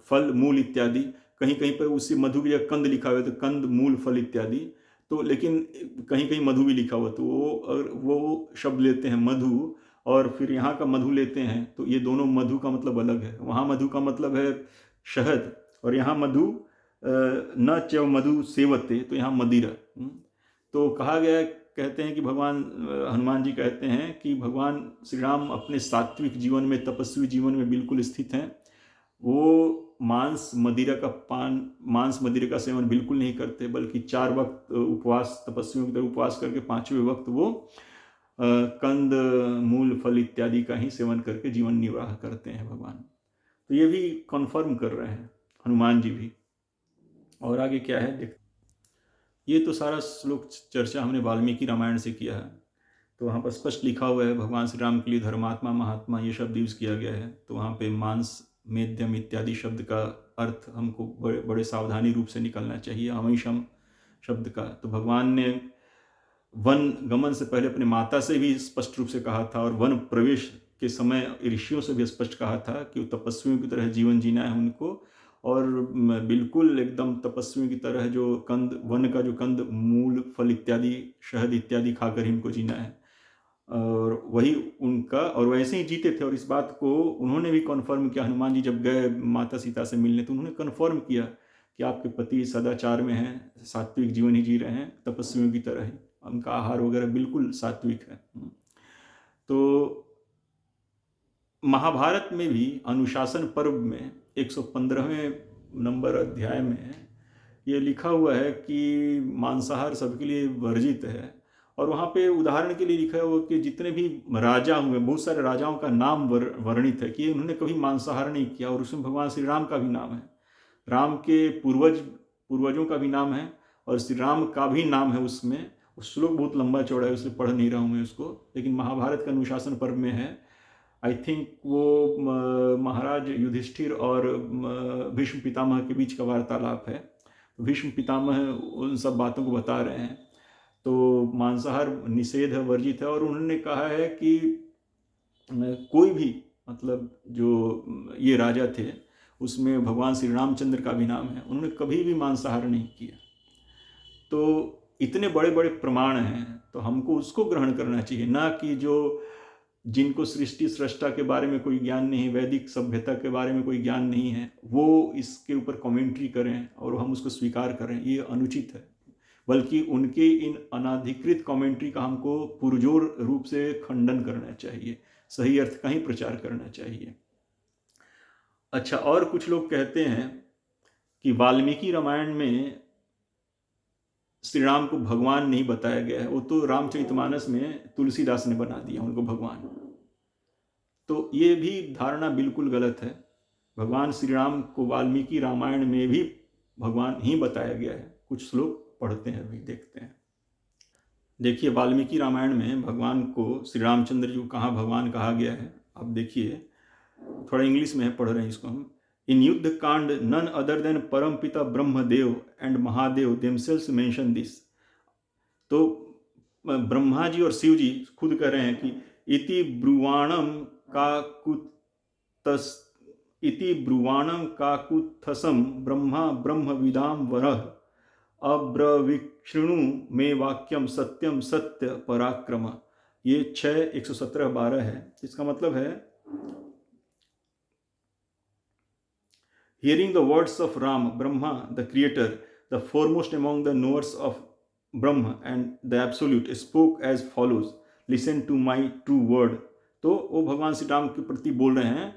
फल मूल इत्यादि, कहीं कहीं पर उसी मधु की जगह कंद लिखा हुआ है तो कंद मूल फल इत्यादि, तो लेकिन कहीं कहीं मधु भी लिखा हुआ, तो वो शब्द लेते हैं मधु और फिर यहाँ का मधु लेते हैं, तो ये दोनों मधु का मतलब अलग है। वहाँ मधु का मतलब है शहद, और यहाँ मधु न चैव मधु सेवते, तो यहाँ मदिरा। तो कहा गया, कहते हैं कि भगवान हनुमान जी कहते हैं कि भगवान श्री राम अपने सात्विक जीवन में, तपस्वी जीवन में बिल्कुल स्थित हैं। वो मांस मदिरा का सेवन बिल्कुल नहीं करते, बल्कि 4 वक्त उपवास, तपस्वियों की तरह उपवास करके 5वें वक्त वो कंद मूल फल इत्यादि का ही सेवन करके जीवन निर्वाह करते हैं भगवान। तो ये भी कन्फर्म कर रहे हैं हनुमान जी भी। और आगे क्या है देख, ये तो सारा श्लोक चर्चा हमने वाल्मीकि रामायण से किया है। तो वहाँ पर स्पष्ट लिखा हुआ है भगवान श्री राम के लिए धर्मात्मा महात्मा ये शब्द यूज़ किया गया है। तो वहाँ पे मांस मेध्यम इत्यादि शब्द का अर्थ हमको बड़े बड़े सावधानी रूप से निकलना चाहिए। अमीशम शब्द का तो भगवान ने वन गमन से पहले अपने माता से भी स्पष्ट रूप से कहा था, और वन प्रवेश के समय ऋषियों से भी स्पष्ट कहा था कि वो तपस्वियों की तरह जीवन जीना है उनको, और बिल्कुल एकदम तपस्वियों की तरह जो कंद वन का जो कंद मूल फल इत्यादि शहद इत्यादि खाकर इनको जीना है, और वही उनका, और वैसे ही जीते थे। और इस बात को उन्होंने भी कन्फर्म किया। हनुमान जी जब गए माता सीता से मिलने तो उन्होंने कन्फर्म किया कि आपके पति सदाचार में हैं, सात्विक जीवन ही जी रहे हैं, तपस्वियों की तरह ही, उनका आहार वगैरह बिल्कुल सात्विक है। तो महाभारत में भी अनुशासन पर्व में 115वें नंबर अध्याय में ये लिखा हुआ है कि मांसाहार सबके लिए वर्जित है। और वहाँ पे उदाहरण के लिए लिखा हुआ कि जितने भी राजा हुए, बहुत सारे राजाओं का नाम वर्णित है कि उन्होंने कभी मांसाहार नहीं किया, और उसमें भगवान श्री राम का भी नाम है, राम के पूर्वजों का भी नाम है, और श्री राम का भी नाम है उसमें। उस श्लोक बहुत लंबा चौड़ा है, उसलिए पढ़ नहीं रहा हूँ मैं उसको, लेकिन महाभारत का अनुशासन पर्व में है। आई थिंक वो महाराज युधिष्ठिर और भीष्म पितामह के बीच का वार्तालाप है। भीष्म पितामह उन सब बातों को बता रहे हैं। तो मांसाहार निषेध है, वर्जित है, और उन्होंने कहा है कि कोई भी, मतलब जो ये राजा थे उसमें भगवान श्री रामचंद्र का भी नाम है, उन्होंने कभी भी मांसाहार नहीं किया। तो इतने बड़े बड़े प्रमाण हैं, तो हमको उसको ग्रहण करना चाहिए, ना कि जो जिनको सृष्टि सृष्टा के बारे में कोई ज्ञान नहीं, वैदिक सभ्यता के बारे में कोई ज्ञान नहीं है, वो इसके ऊपर कमेंट्री करें और हम उसको स्वीकार करें, ये अनुचित है। बल्कि उनके इन अनाधिकृत कमेंट्री का हमको पुरजोर रूप से खंडन करना चाहिए, सही अर्थ का ही प्रचार करना चाहिए। अच्छा, और कुछ लोग कहते हैं कि वाल्मीकि रामायण में श्री राम को भगवान नहीं बताया गया है, वो तो रामचरितमानस में तुलसीदास ने बना दिया उनको भगवान। तो ये भी धारणा बिल्कुल गलत है। भगवान श्री राम को वाल्मीकि रामायण में भी भगवान ही बताया गया है। कुछ श्लोक पढ़ते हैं, अभी देखते हैं। देखिए, वाल्मीकि रामायण में भगवान को श्री रामचंद्र जी को कहाँ भगवान कहा गया है। अब देखिए, थोड़ा इंग्लिश में पढ़ रहे हैं इसको हम। इन युद्ध कांड नन अदर देन परम पिता Brahmadev and Mahadev themselves mention this. तो ब्रह्मा जी और शिव जी खुद कह रहे हैं कि इति ब्रुवाणम काकुत्थसम ब्रह्मा ब्रह्मविदाम वरः अब्रवीक्षृणु मे वाक्यम सत्यम सत्य पराक्रम। ये 6:117-12 है। इसका मतलब है, hearing the words of Ram, Brahma, the creator, the foremost among the knowers of Brahma and the absolute, spoke as follows, listen to my true word। तो वो भगवान श्री राम के प्रति बोल रहे हैं,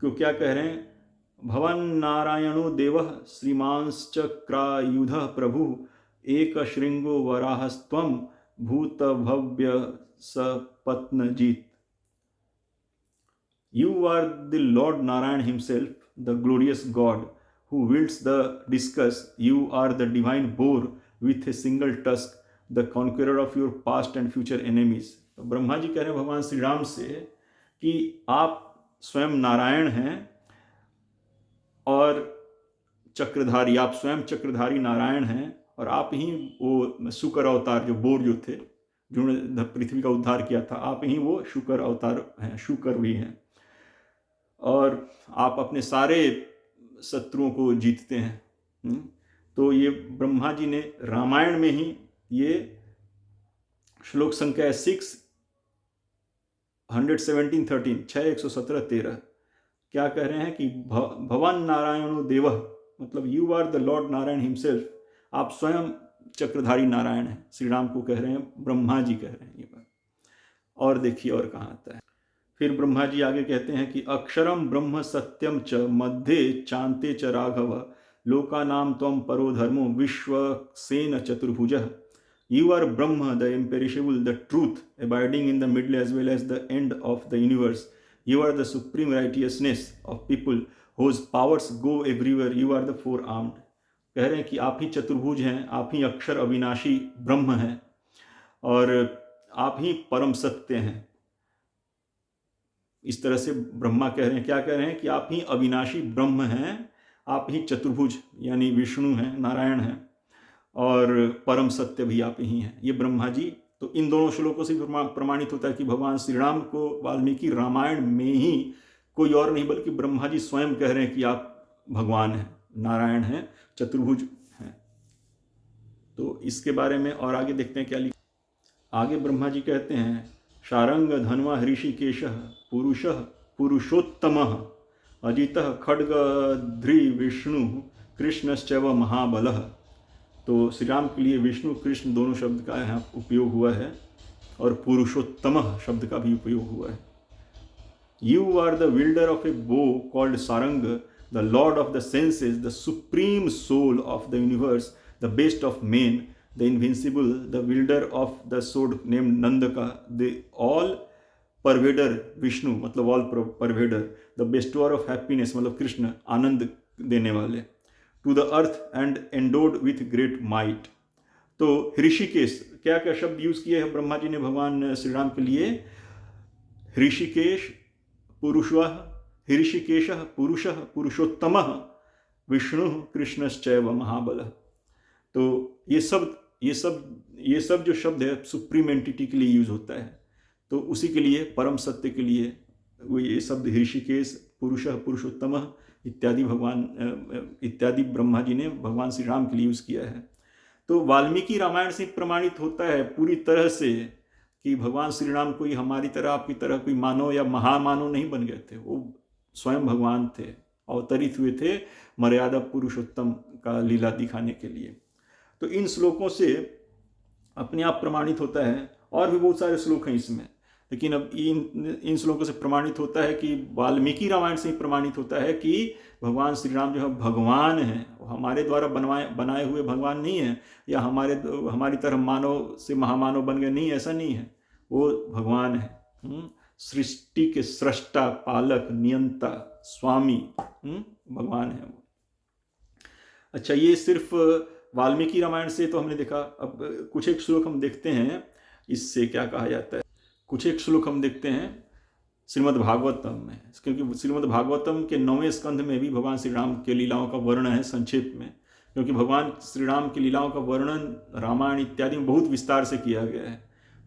क्यों क्या कह रहे हैं, भवन नारायणो देवः श्रीमांश्चक्रायुधः प्रभु एक श्रृंगो वराहस्त्वं भूत भव्य सपत्नजित्। You are the Lord Narayan himself, the glorious God who wields the discus. You are the divine boar with a single tusk, the conqueror of your past and future enemies। तो ब्रह्मा जी कह रहे हैं भगवान श्री राम से कि आप स्वयं नारायण हैं और चक्रधारी, आप स्वयं चक्रधारी नारायण हैं, और आप ही वो शुकर अवतार, जो बोर जो थे जिन्होंने पृथ्वी का उद्धार किया था, आप ही वो शुकर अवतार हैं, शुकर भी हैं, और आप अपने सारे शत्रुओं को जीतते हैं। तो ये ब्रह्मा जी ने रामायण में ही ये श्लोक संख्या 6:117-13 6:117-13 क्या कह रहे हैं कि भवन नारायणो देवः, मतलब you are the lord Narayan himself, आप स्वयं चक्रधारी नारायण हैं। श्री राम को कह रहे हैं, ब्रह्मा जी कह रहे हैं ये बात। और देखिए और कहाँ आता है, फिर ब्रह्मा जी आगे कहते हैं कि अक्षरम ब्रह्म सत्यम च मध्ये चांते च राघव लोकानाम त्वं परो धर्मो Vishwasen चतुर्भुजः। You are Brahma, the imperishable, the truth, abiding in the middle as well as the end of the universe. You are the supreme righteousness of people whose powers go everywhere. You are the four-armed. कह रहे हैं कि आप ही चतुर्भुज हैं, आप ही अक्षर अविनाशी ब्रह्म हैं और आप ही परम सत्य हैं। इस तरह से ब्रह्मा कह रहे हैं, क्या कह रहे हैं कि आप ही अविनाशी ब्रह्म हैं, आप ही चतुर्भुज यानी विष्णु हैं, नारायण हैं और परम सत्य भी आप ही हैं। ये ब्रह्मा जी, तो इन दोनों श्लोकों से प्रमाणित होता है कि भगवान श्री राम को वाल्मीकि रामायण में ही कोई और नहीं बल्कि ब्रह्मा जी स्वयं कह रहे हैं कि आप भगवान हैं, नारायण हैं, चतुर्भुज हैं। तो इसके बारे में और आगे देखते हैं क्या लिखा। आगे ब्रह्मा जी कहते हैं, शारंग धन्वा ऋषिकेशः पुरुषः पुरुषोत्तमः अजितः खड्गध्री विष्णु कृष्णश्चैव महाबलः। तो श्री राम के लिए विष्णु कृष्ण दोनों शब्द का यहाँ उपयोग हुआ है और पुरुषोत्तमः शब्द का भी उपयोग हुआ है। You are the wielder of a bow called Saranga, the lord of the senses, the supreme soul of the universe, the best of men, the invincible, the wielder of the sword named Nandaka, the all pervader Vishnu, मतलब all pervader, the bestower of happiness, मतलब कृष्ण आनंद देने वाले, to the earth and endowed with great might. तो ऋषिकेश, क्या क्या शब्द use किए हैं ब्रह्मा जी ने भगवान श्री राम के लिए? ऋषिकेश पुरुषः, ऋषिकेशः पुरुषः पुरुषोत्तमः विष्णु कृष्णश्चैव महाबलः। तो ये सब जो शब्द है सुप्रीम एंटिटी के लिए यूज होता है। तो उसी के लिए, परम सत्य के लिए वो ये शब्द ऋषिकेश, पुरुषः, पुरुषोत्तमः इत्यादि ब्रह्मा जी ने भगवान श्री राम के लिए यूज किया है। तो वाल्मीकि रामायण से प्रमाणित होता है पूरी तरह से कि भगवान श्री राम कोई हमारी तरह, आपकी तरह कोई मानव या महामानव नहीं बन गए थे। वो स्वयं भगवान थे, अवतरित हुए थे मर्यादा पुरुषोत्तम का लीला दिखाने के लिए। तो इन श्लोकों से अपने आप प्रमाणित होता है, और भी बहुत सारे श्लोक हैं इसमें, लेकिन अब इन श्लोकों से प्रमाणित होता है कि वाल्मीकि रामायण से ही प्रमाणित होता है कि भगवान श्री राम जो है भगवान हैं। वो हमारे द्वारा बनाए हुए भगवान नहीं है, या हमारी तरह मानव से महामानव बन गए, नहीं, ऐसा नहीं है। वो भगवान है, सृष्टि के सृष्टा, पालक, नियंता, स्वामी, भगवान है वो। अच्छा, ये सिर्फ वाल्मीकि रामायण से तो हमने देखा। अब कुछ एक श्लोक हम देखते हैं, इससे क्या कहा जाता है। कुछ एक श्लोक हम देखते हैं श्रीमद् भागवतम में, क्योंकि श्रीमद् भागवतम के 9वें स्कंध में भी भगवान श्री राम के लीलाओं का वर्णन है संक्षेप में, क्योंकि भगवान श्री राम की लीलाओं का वर्णन रामायण इत्यादि में बहुत विस्तार से किया गया है।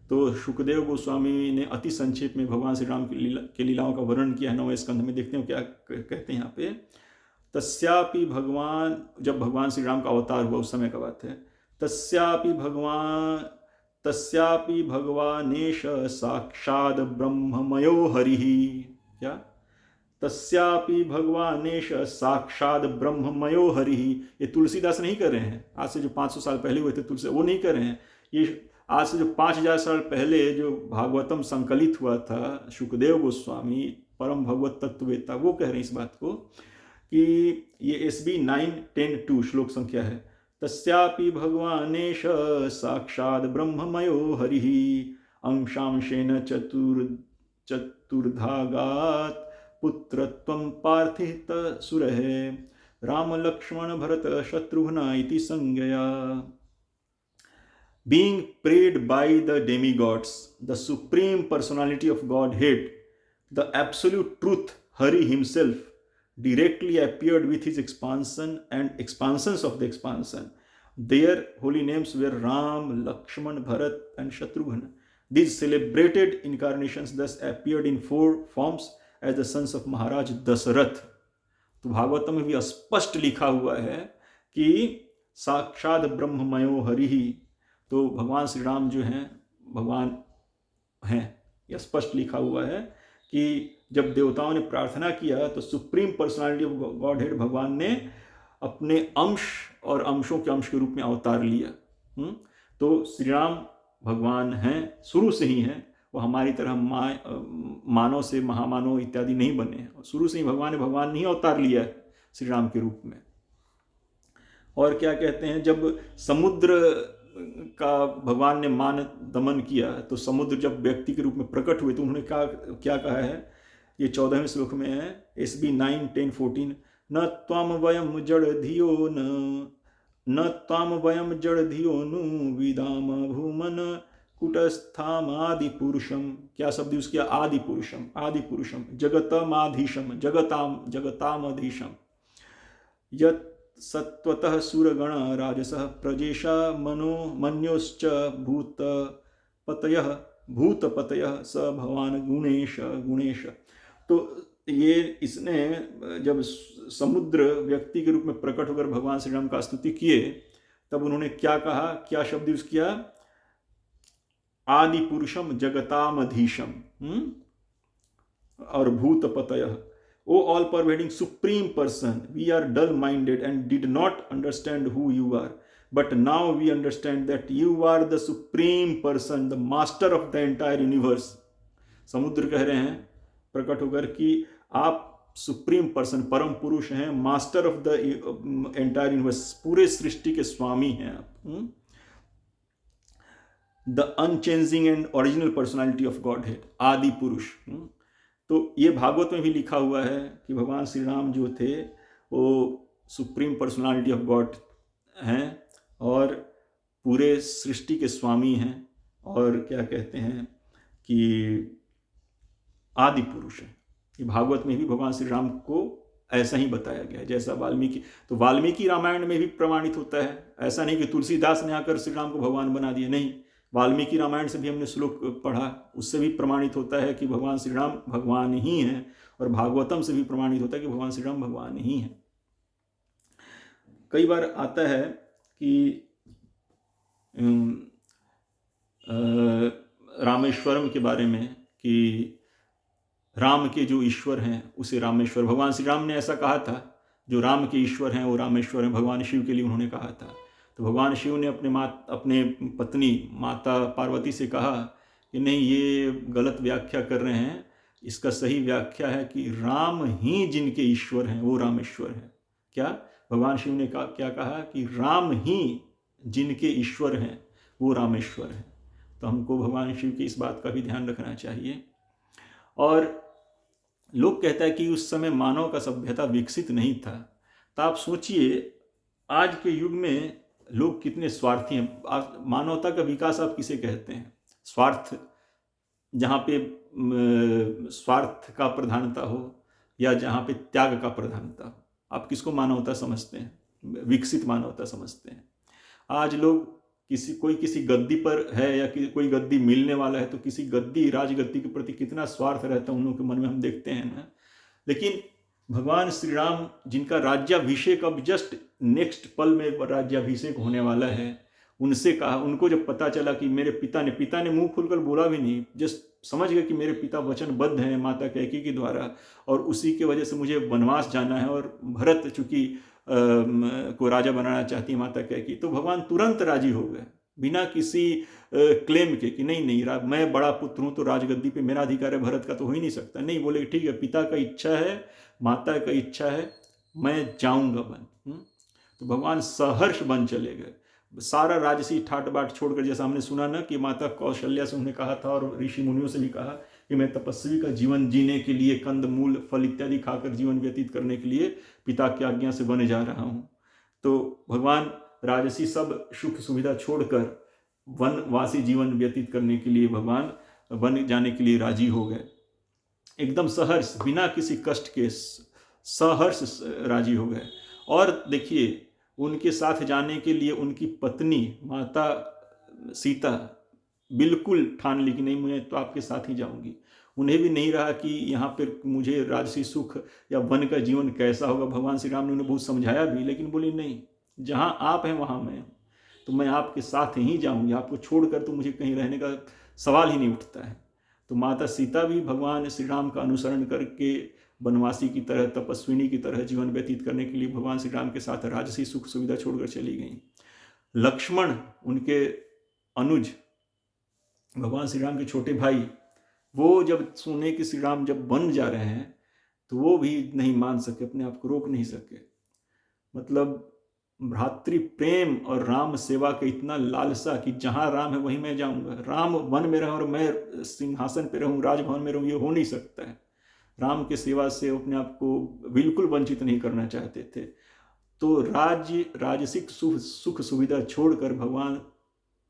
तो शुकदेव गोस्वामी ने अति संक्षेप में भगवान श्री राम की लीलाओं का वर्णन किया है 9वें स्कंध में। देखते हैं क्या कहते हैं यहाँ पे। तस्यापि भगवान, जब भगवान श्री राम का अवतार हुआ उस समय का बात है। तस्यापि भगवानेश साक्षाद ब्रह्ममयो हरिः। क्या? तस्यापि भगवानेश साक्षाद ब्रह्ममयो हरिः। ये तुलसीदास नहीं कर रहे हैं, आज से जो 500 साल पहले हुए थे तुलसी, वो नहीं कर रहे हैं। ये आज से जो 5000 साल पहले जो भागवतम संकलित हुआ था, शुकदेव गोस्वामी परम भगवत तत्ववेत्ता, वो कह रहे हैं इस बात को कि ये SB 910-2 श्लोक संख्या है। तस्यापि भगवानेश साक्षाद ब्रह्ममयो हरिः अंशांशेन चतुर्धागात् पुत्रत्वं पार्थित सुरः राम लक्ष्मण भरत शत्रुघ्न इति संज्ञया। Being prayed by the demigods, the supreme personality of Godhead, the absolute truth, Hari himself, directly appeared with his expansion and expansions of the expansion. Their holy names were Ram, Lakshman, Bharat and Shatrughan. These celebrated incarnations thus appeared in 4 forms as the sons of Maharaj Dasarath. तो भागवतम में भी स्पष्ट लिखा हुआ है कि साक्षात ब्रह्ममयो हरिः। तो भगवान श्री राम जो हैं भगवान हैं, यह स्पष्ट लिखा हुआ है कि जब देवताओं ने प्रार्थना किया तो supreme personality of God head भगवान ने अपने अंश और अंशों के अंश के रूप में अवतार लिया। तो श्री राम भगवान हैं, शुरू से ही हैं। वो हमारी तरह मानव से महामानव इत्यादि नहीं बने, शुरू से ही भगवान नहीं अवतार लिया है श्री राम के रूप में। और क्या कहते हैं, जब समुद्र का भगवान ने मान दमन किया, तो समुद्र जब व्यक्ति के रूप में प्रकट हुए तो उन्होंने क्या कहा है, ये 14वें श्लोक में है, SB 9, 10, 14। न त्वाम वयम जड़ धियो न त्वाम वयम जड़ धियो नु विदाम भूमन कुटस्थाम आदि पुरुषम। क्या शब्द यूज किया, आदि पुरुषम, आदि पुरुषम, जगतमाधीशम, जगतामधीशम, यत् सत्वतः सुरगण राजसः प्रजेशा मनो मन्योश्च भूतपतयः स भगवान गुणेश गुणेश। तो ये इसने जब समुद्र व्यक्ति के रूप में प्रकट होकर भगवान श्री राम का स्तुति किए, तब उन्होंने क्या कहा, क्या शब्द यूज किया, आदि पुरुषम जगतामधीशम और भूतपतयः। O all pervading supreme person, we are dull minded and did not understand who you are, but now we understand that you are the supreme person, the master of the entire universe। समुद्र कह रहे हैं प्रकट होकर कि आप supreme person, परम पुरुष हैं, master of the entire universe, पूरे सृष्टि के स्वामी हैं आप, the unchanging and original personality of God head, आदि पुरुष। तो ये भागवत में भी लिखा हुआ है कि भगवान श्री राम जो थे वो सुप्रीम पर्सनालिटी ऑफ गॉड हैं और पूरे सृष्टि के स्वामी हैं, और क्या कहते हैं कि आदि पुरुष हैं। ये भागवत में भी भगवान श्री राम को ऐसा ही बताया गया है, जैसा वाल्मीकि, तो वाल्मीकि रामायण में भी प्रमाणित होता है। ऐसा नहीं कि तुलसीदास ने आकर श्री राम को भगवान बना दिया, नहीं, वाल्मीकि रामायण से भी हमने श्लोक पढ़ा, उससे भी प्रमाणित होता है कि भगवान श्री राम भगवान ही हैं, और भागवतम से भी प्रमाणित होता है कि भगवान श्री राम भगवान ही हैं। कई बार आता है कि रामेश्वरम के बारे में कि राम के जो ईश्वर हैं उसे रामेश्वर, भगवान श्री राम ने ऐसा कहा था, जो राम के ईश्वर हैं वो रामेश्वर हैं, भगवान शिव के लिए उन्होंने कहा था। तो भगवान शिव ने अपने पत्नी माता पार्वती से कहा कि नहीं, ये गलत व्याख्या कर रहे हैं, इसका सही व्याख्या है कि राम ही जिनके ईश्वर हैं वो रामेश्वर हैं। क्या भगवान शिव ने क्या कहा कि राम ही जिनके ईश्वर हैं वो रामेश्वर हैं। तो हमको भगवान शिव की इस बात का भी ध्यान रखना चाहिए। और लोग कहता है कि उस समय मानव का सभ्यता विकसित नहीं था। तो आप सोचिए आज के युग में लोग कितने स्वार्थी हैं। मानवता का विकास आप किसे कहते हैं? स्वार्थ, जहाँ पे स्वार्थ का प्रधानता हो या जहाँ पे त्याग का प्रधानता हो, आप किसको मानवता समझते हैं? विकसित मानवता समझते हैं। आज लोग कोई किसी गद्दी पर है या कोई गद्दी मिलने वाला है तो किसी गद्दी, राजगद्दी के प्रति कितना स्वार्थ रहता है उन लोगों के मन में, हम देखते हैं ना। लेकिन भगवान श्री राम जिनका राज्याभिषेक अब जस्ट नेक्स्ट पल में राज्याभिषेक होने वाला है, उनसे कहा, उनको जब पता चला कि मेरे पिता ने मुंह खोलकर बोला भी नहीं, जस्ट समझ गए कि मेरे पिता वचनबद्ध हैं माता कैकेयी के द्वारा और उसी के वजह से मुझे वनवास जाना है, और भरत चूंकि को राजा बनाना चाहती है माता कैकेयी, तो भगवान तुरंत राजी हो गए बिना किसी क्लेम के कि नहीं मैं बड़ा पुत्र हूँ तो राजगद्दी पे मेरा अधिकार है, भरत का तो हो ही नहीं सकता। नहीं, बोले ठीक है, पिता का इच्छा है, माता का इच्छा है, मैं जाऊंगा वन। तो भगवान सहर्ष बन चले गए, सारा राजसी ठाट बाट छोड़कर। जैसा हमने सुना ना कि माता कौशल्या से उन्हें कहा था और ऋषि मुनियों से भी कहा कि मैं तपस्वी का जीवन जीने के लिए कंद मूल फल इत्यादि खाकर जीवन व्यतीत करने के लिए पिता की आज्ञा से वन जा रहा हूँ। तो भगवान राजसी सब सुख सुविधा छोड़कर वनवासी जीवन व्यतीत करने के लिए भगवान वन जाने के लिए राजी हो गए, एकदम सहर्ष, बिना किसी कष्ट के सहर्ष राजी हो गए। और देखिए, उनके साथ जाने के लिए उनकी पत्नी माता सीता बिल्कुल ठान ली कि नहीं, मैं तो आपके साथ ही जाऊंगी। उन्हें भी नहीं रहा कि यहाँ पर मुझे राजसी सुख या वन का जीवन कैसा होगा। भगवान श्री राम ने उन्हें बहुत समझाया भी, लेकिन बोली नहीं, जहाँ आप हैं वहाँ मैं हूँ, तो मैं आपके साथ ही जाऊंगी, आपको छोड़कर तो मुझे कहीं रहने का सवाल ही नहीं उठता है। तो माता सीता भी भगवान श्री राम का अनुसरण करके वनवासी की तरह, तपस्विनी की तरह जीवन व्यतीत करने के लिए भगवान श्री राम के साथ राजसी सुख सुविधा छोड़कर चली गई। लक्ष्मण, उनके अनुज, भगवान श्री राम के छोटे भाई, वो जब सुने कि श्री राम जब वन जा रहे हैं तो वो भी नहीं मान सके, अपने आप को रोक नहीं सके। मतलब भ्रातृ प्रेम और राम सेवा का इतना लालसा कि जहाँ राम है वहीं मैं जाऊंगा। राम वन में रहे और मैं सिंहासन पे रहूं, राजभवन में रहूं, ये हो नहीं सकता है। राम के सेवा से अपने आप को बिल्कुल वंचित नहीं करना चाहते थे। तो राजसिक सुख सुविधा छोड़कर भगवान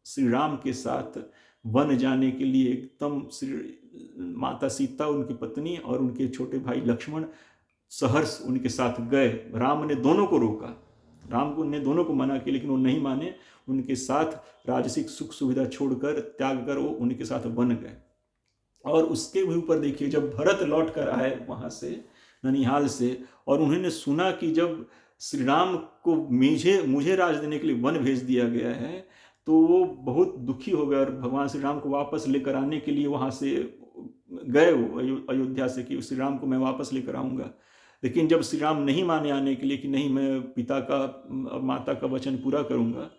श्री राम के साथ वन जाने के लिए एकदम श्री माता सीता, उनकी पत्नी और उनके छोटे भाई लक्ष्मण सहर्ष उनके साथ गए। राम ने दोनों को रोका, राम को ने दोनों को मना किया, लेकिन वो नहीं माने। उनके साथ राजसिक सुख सुविधा छोड़कर, त्याग कर वो उनके साथ वन गए। और उसके भी ऊपर देखिए, जब भरत लौट कर आए वहाँ से ननिहाल से, और उन्होंने सुना कि जब श्री राम को मुझे राज देने के लिए वन भेज दिया गया है, तो वो बहुत दुखी हो गए और भगवान श्री राम को वापस लेकर आने के लिए वहाँ से गए अयोध्या से, कि श्री राम को मैं वापस लेकर आऊँगा। लेकिन जब श्री राम नहीं माने आने के लिए कि नहीं, मैं पिता का और माता का वचन पूरा करूँगा,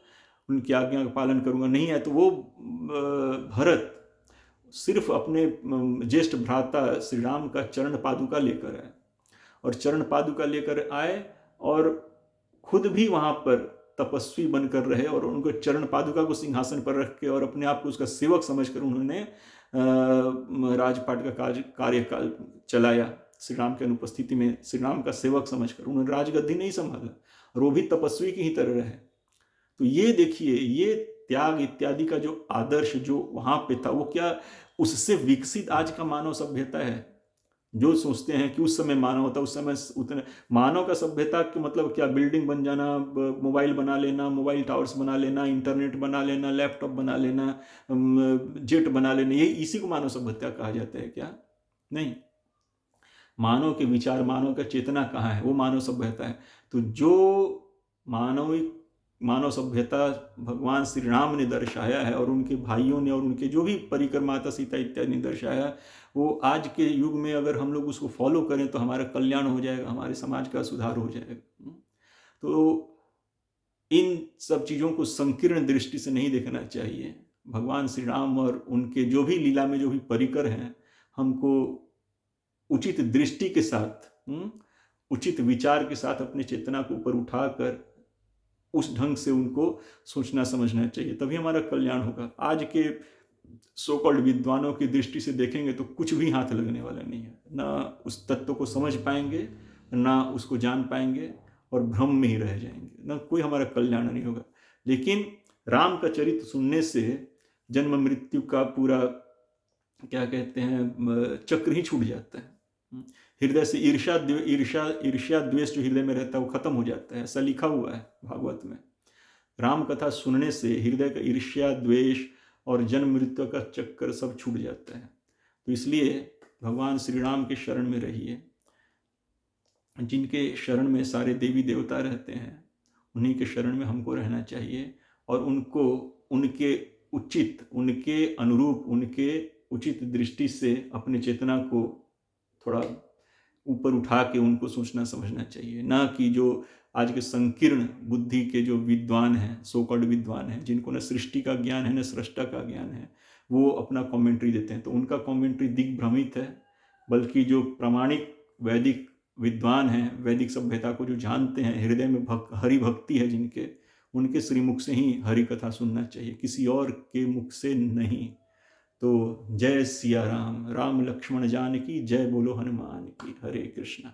उनकी आज्ञा का पालन करूँगा, नहीं है, तो वो भरत सिर्फ अपने ज्येष्ठ भ्राता श्री राम का चरण पादुका लेकर आए, और चरण पादुका लेकर आए और खुद भी वहाँ पर तपस्वी बनकर रहे, और उनको चरण पादुका को सिंहासन पर रख के और अपने आप को उसका सेवक समझकर उन्होंने राजपाट का कार्यकाल चलाया। श्री राम की अनुपस्थिति में श्री राम का सेवक समझकर उन्होंने राजगद्दी नहीं संभाला, और वो भी तपस्वी की ही तरह रहे। तो ये देखिए, ये त्याग इत्यादि का जो आदर्श जो वहाँ पे था, वो क्या उससे विकसित आज का मानव सभ्यता है? जो सोचते हैं कि उस समय मानव था, उस समय उतने मानव का सभ्यता के मतलब क्या, बिल्डिंग बन जाना, मोबाइल बना लेना, मोबाइल टावर्स बना लेना, इंटरनेट बना लेना, लैपटॉप बना लेना, जेट बना लेना, ये इसी को मानव सभ्यता कहा जाता है क्या? नहीं। मानव के विचार, मानव का चेतना कहाँ है? वो मानव सभ्यता है। तो जो मानव सभ्यता भगवान श्री राम ने दर्शाया है, और उनके भाइयों ने, और उनके जो भी परिकर माता सीता इत्यादि ने दर्शाया, वो आज के युग में अगर हम लोग उसको फॉलो करें तो हमारा कल्याण हो जाएगा, हमारे समाज का सुधार हो जाएगा। तो इन सब चीज़ों को संकीर्ण दृष्टि से नहीं देखना चाहिए। भगवान श्री राम और उनके जो भी लीला में जो भी परिकर हैं, हमको उचित दृष्टि के साथ, उचित विचार के साथ अपने चेतना को ऊपर उठाकर उस ढंग से उनको सोचना समझना चाहिए, तभी हमारा कल्याण होगा। आज के सो कॉल्ड विद्वानों की दृष्टि से देखेंगे तो कुछ भी हाथ लगने वाला नहीं है, ना उस तत्व को समझ पाएंगे, ना उसको जान पाएंगे, और भ्रम में ही रह जाएंगे, ना कोई हमारा कल्याण नहीं होगा। लेकिन राम का चरित्र सुनने से जन्म मृत्यु का पूरा क्या कहते हैं चक्र ही छूट जाता है। हृदय से ईर्ष्या द्वेष जो हृदय में रहता है वो खत्म हो जाता है, ऐसा लिखा हुआ है भागवत में। राम कथा सुनने से हृदय का ईर्ष्या द्वेष और जन्म मृत्यु का चक्कर सब छूट जाता है। तो इसलिए भगवान श्री राम के शरण में रहिए, जिनके शरण में सारे देवी देवता रहते हैं, उन्हीं के शरण में हमको रहना चाहिए, और उनको उनके उचित, उनके अनुरूप, उनके उचित दृष्टि से अपने चेतना को थोड़ा ऊपर उठा के उनको सोचना समझना चाहिए। ना कि जो आज के संकीर्ण बुद्धि के जो विद्वान हैं, सो कॉल्ड विद्वान हैं, जिनको न सृष्टि का ज्ञान है न सृष्टा का ज्ञान है, वो अपना कमेंट्री देते हैं, तो उनका कमेंट्री दिग्भ्रमित है। बल्कि जो प्रामाणिक वैदिक विद्वान हैं, वैदिक सभ्यता को जो जानते हैं, हृदय में हरि भक्ति है जिनके, उनके श्रीमुख से ही हरि कथा सुनना चाहिए, किसी और के मुख से नहीं। तो जय सिया राम, राम लक्ष्मण जानकी, जय बोलो हनुमान की। हरे कृष्णा।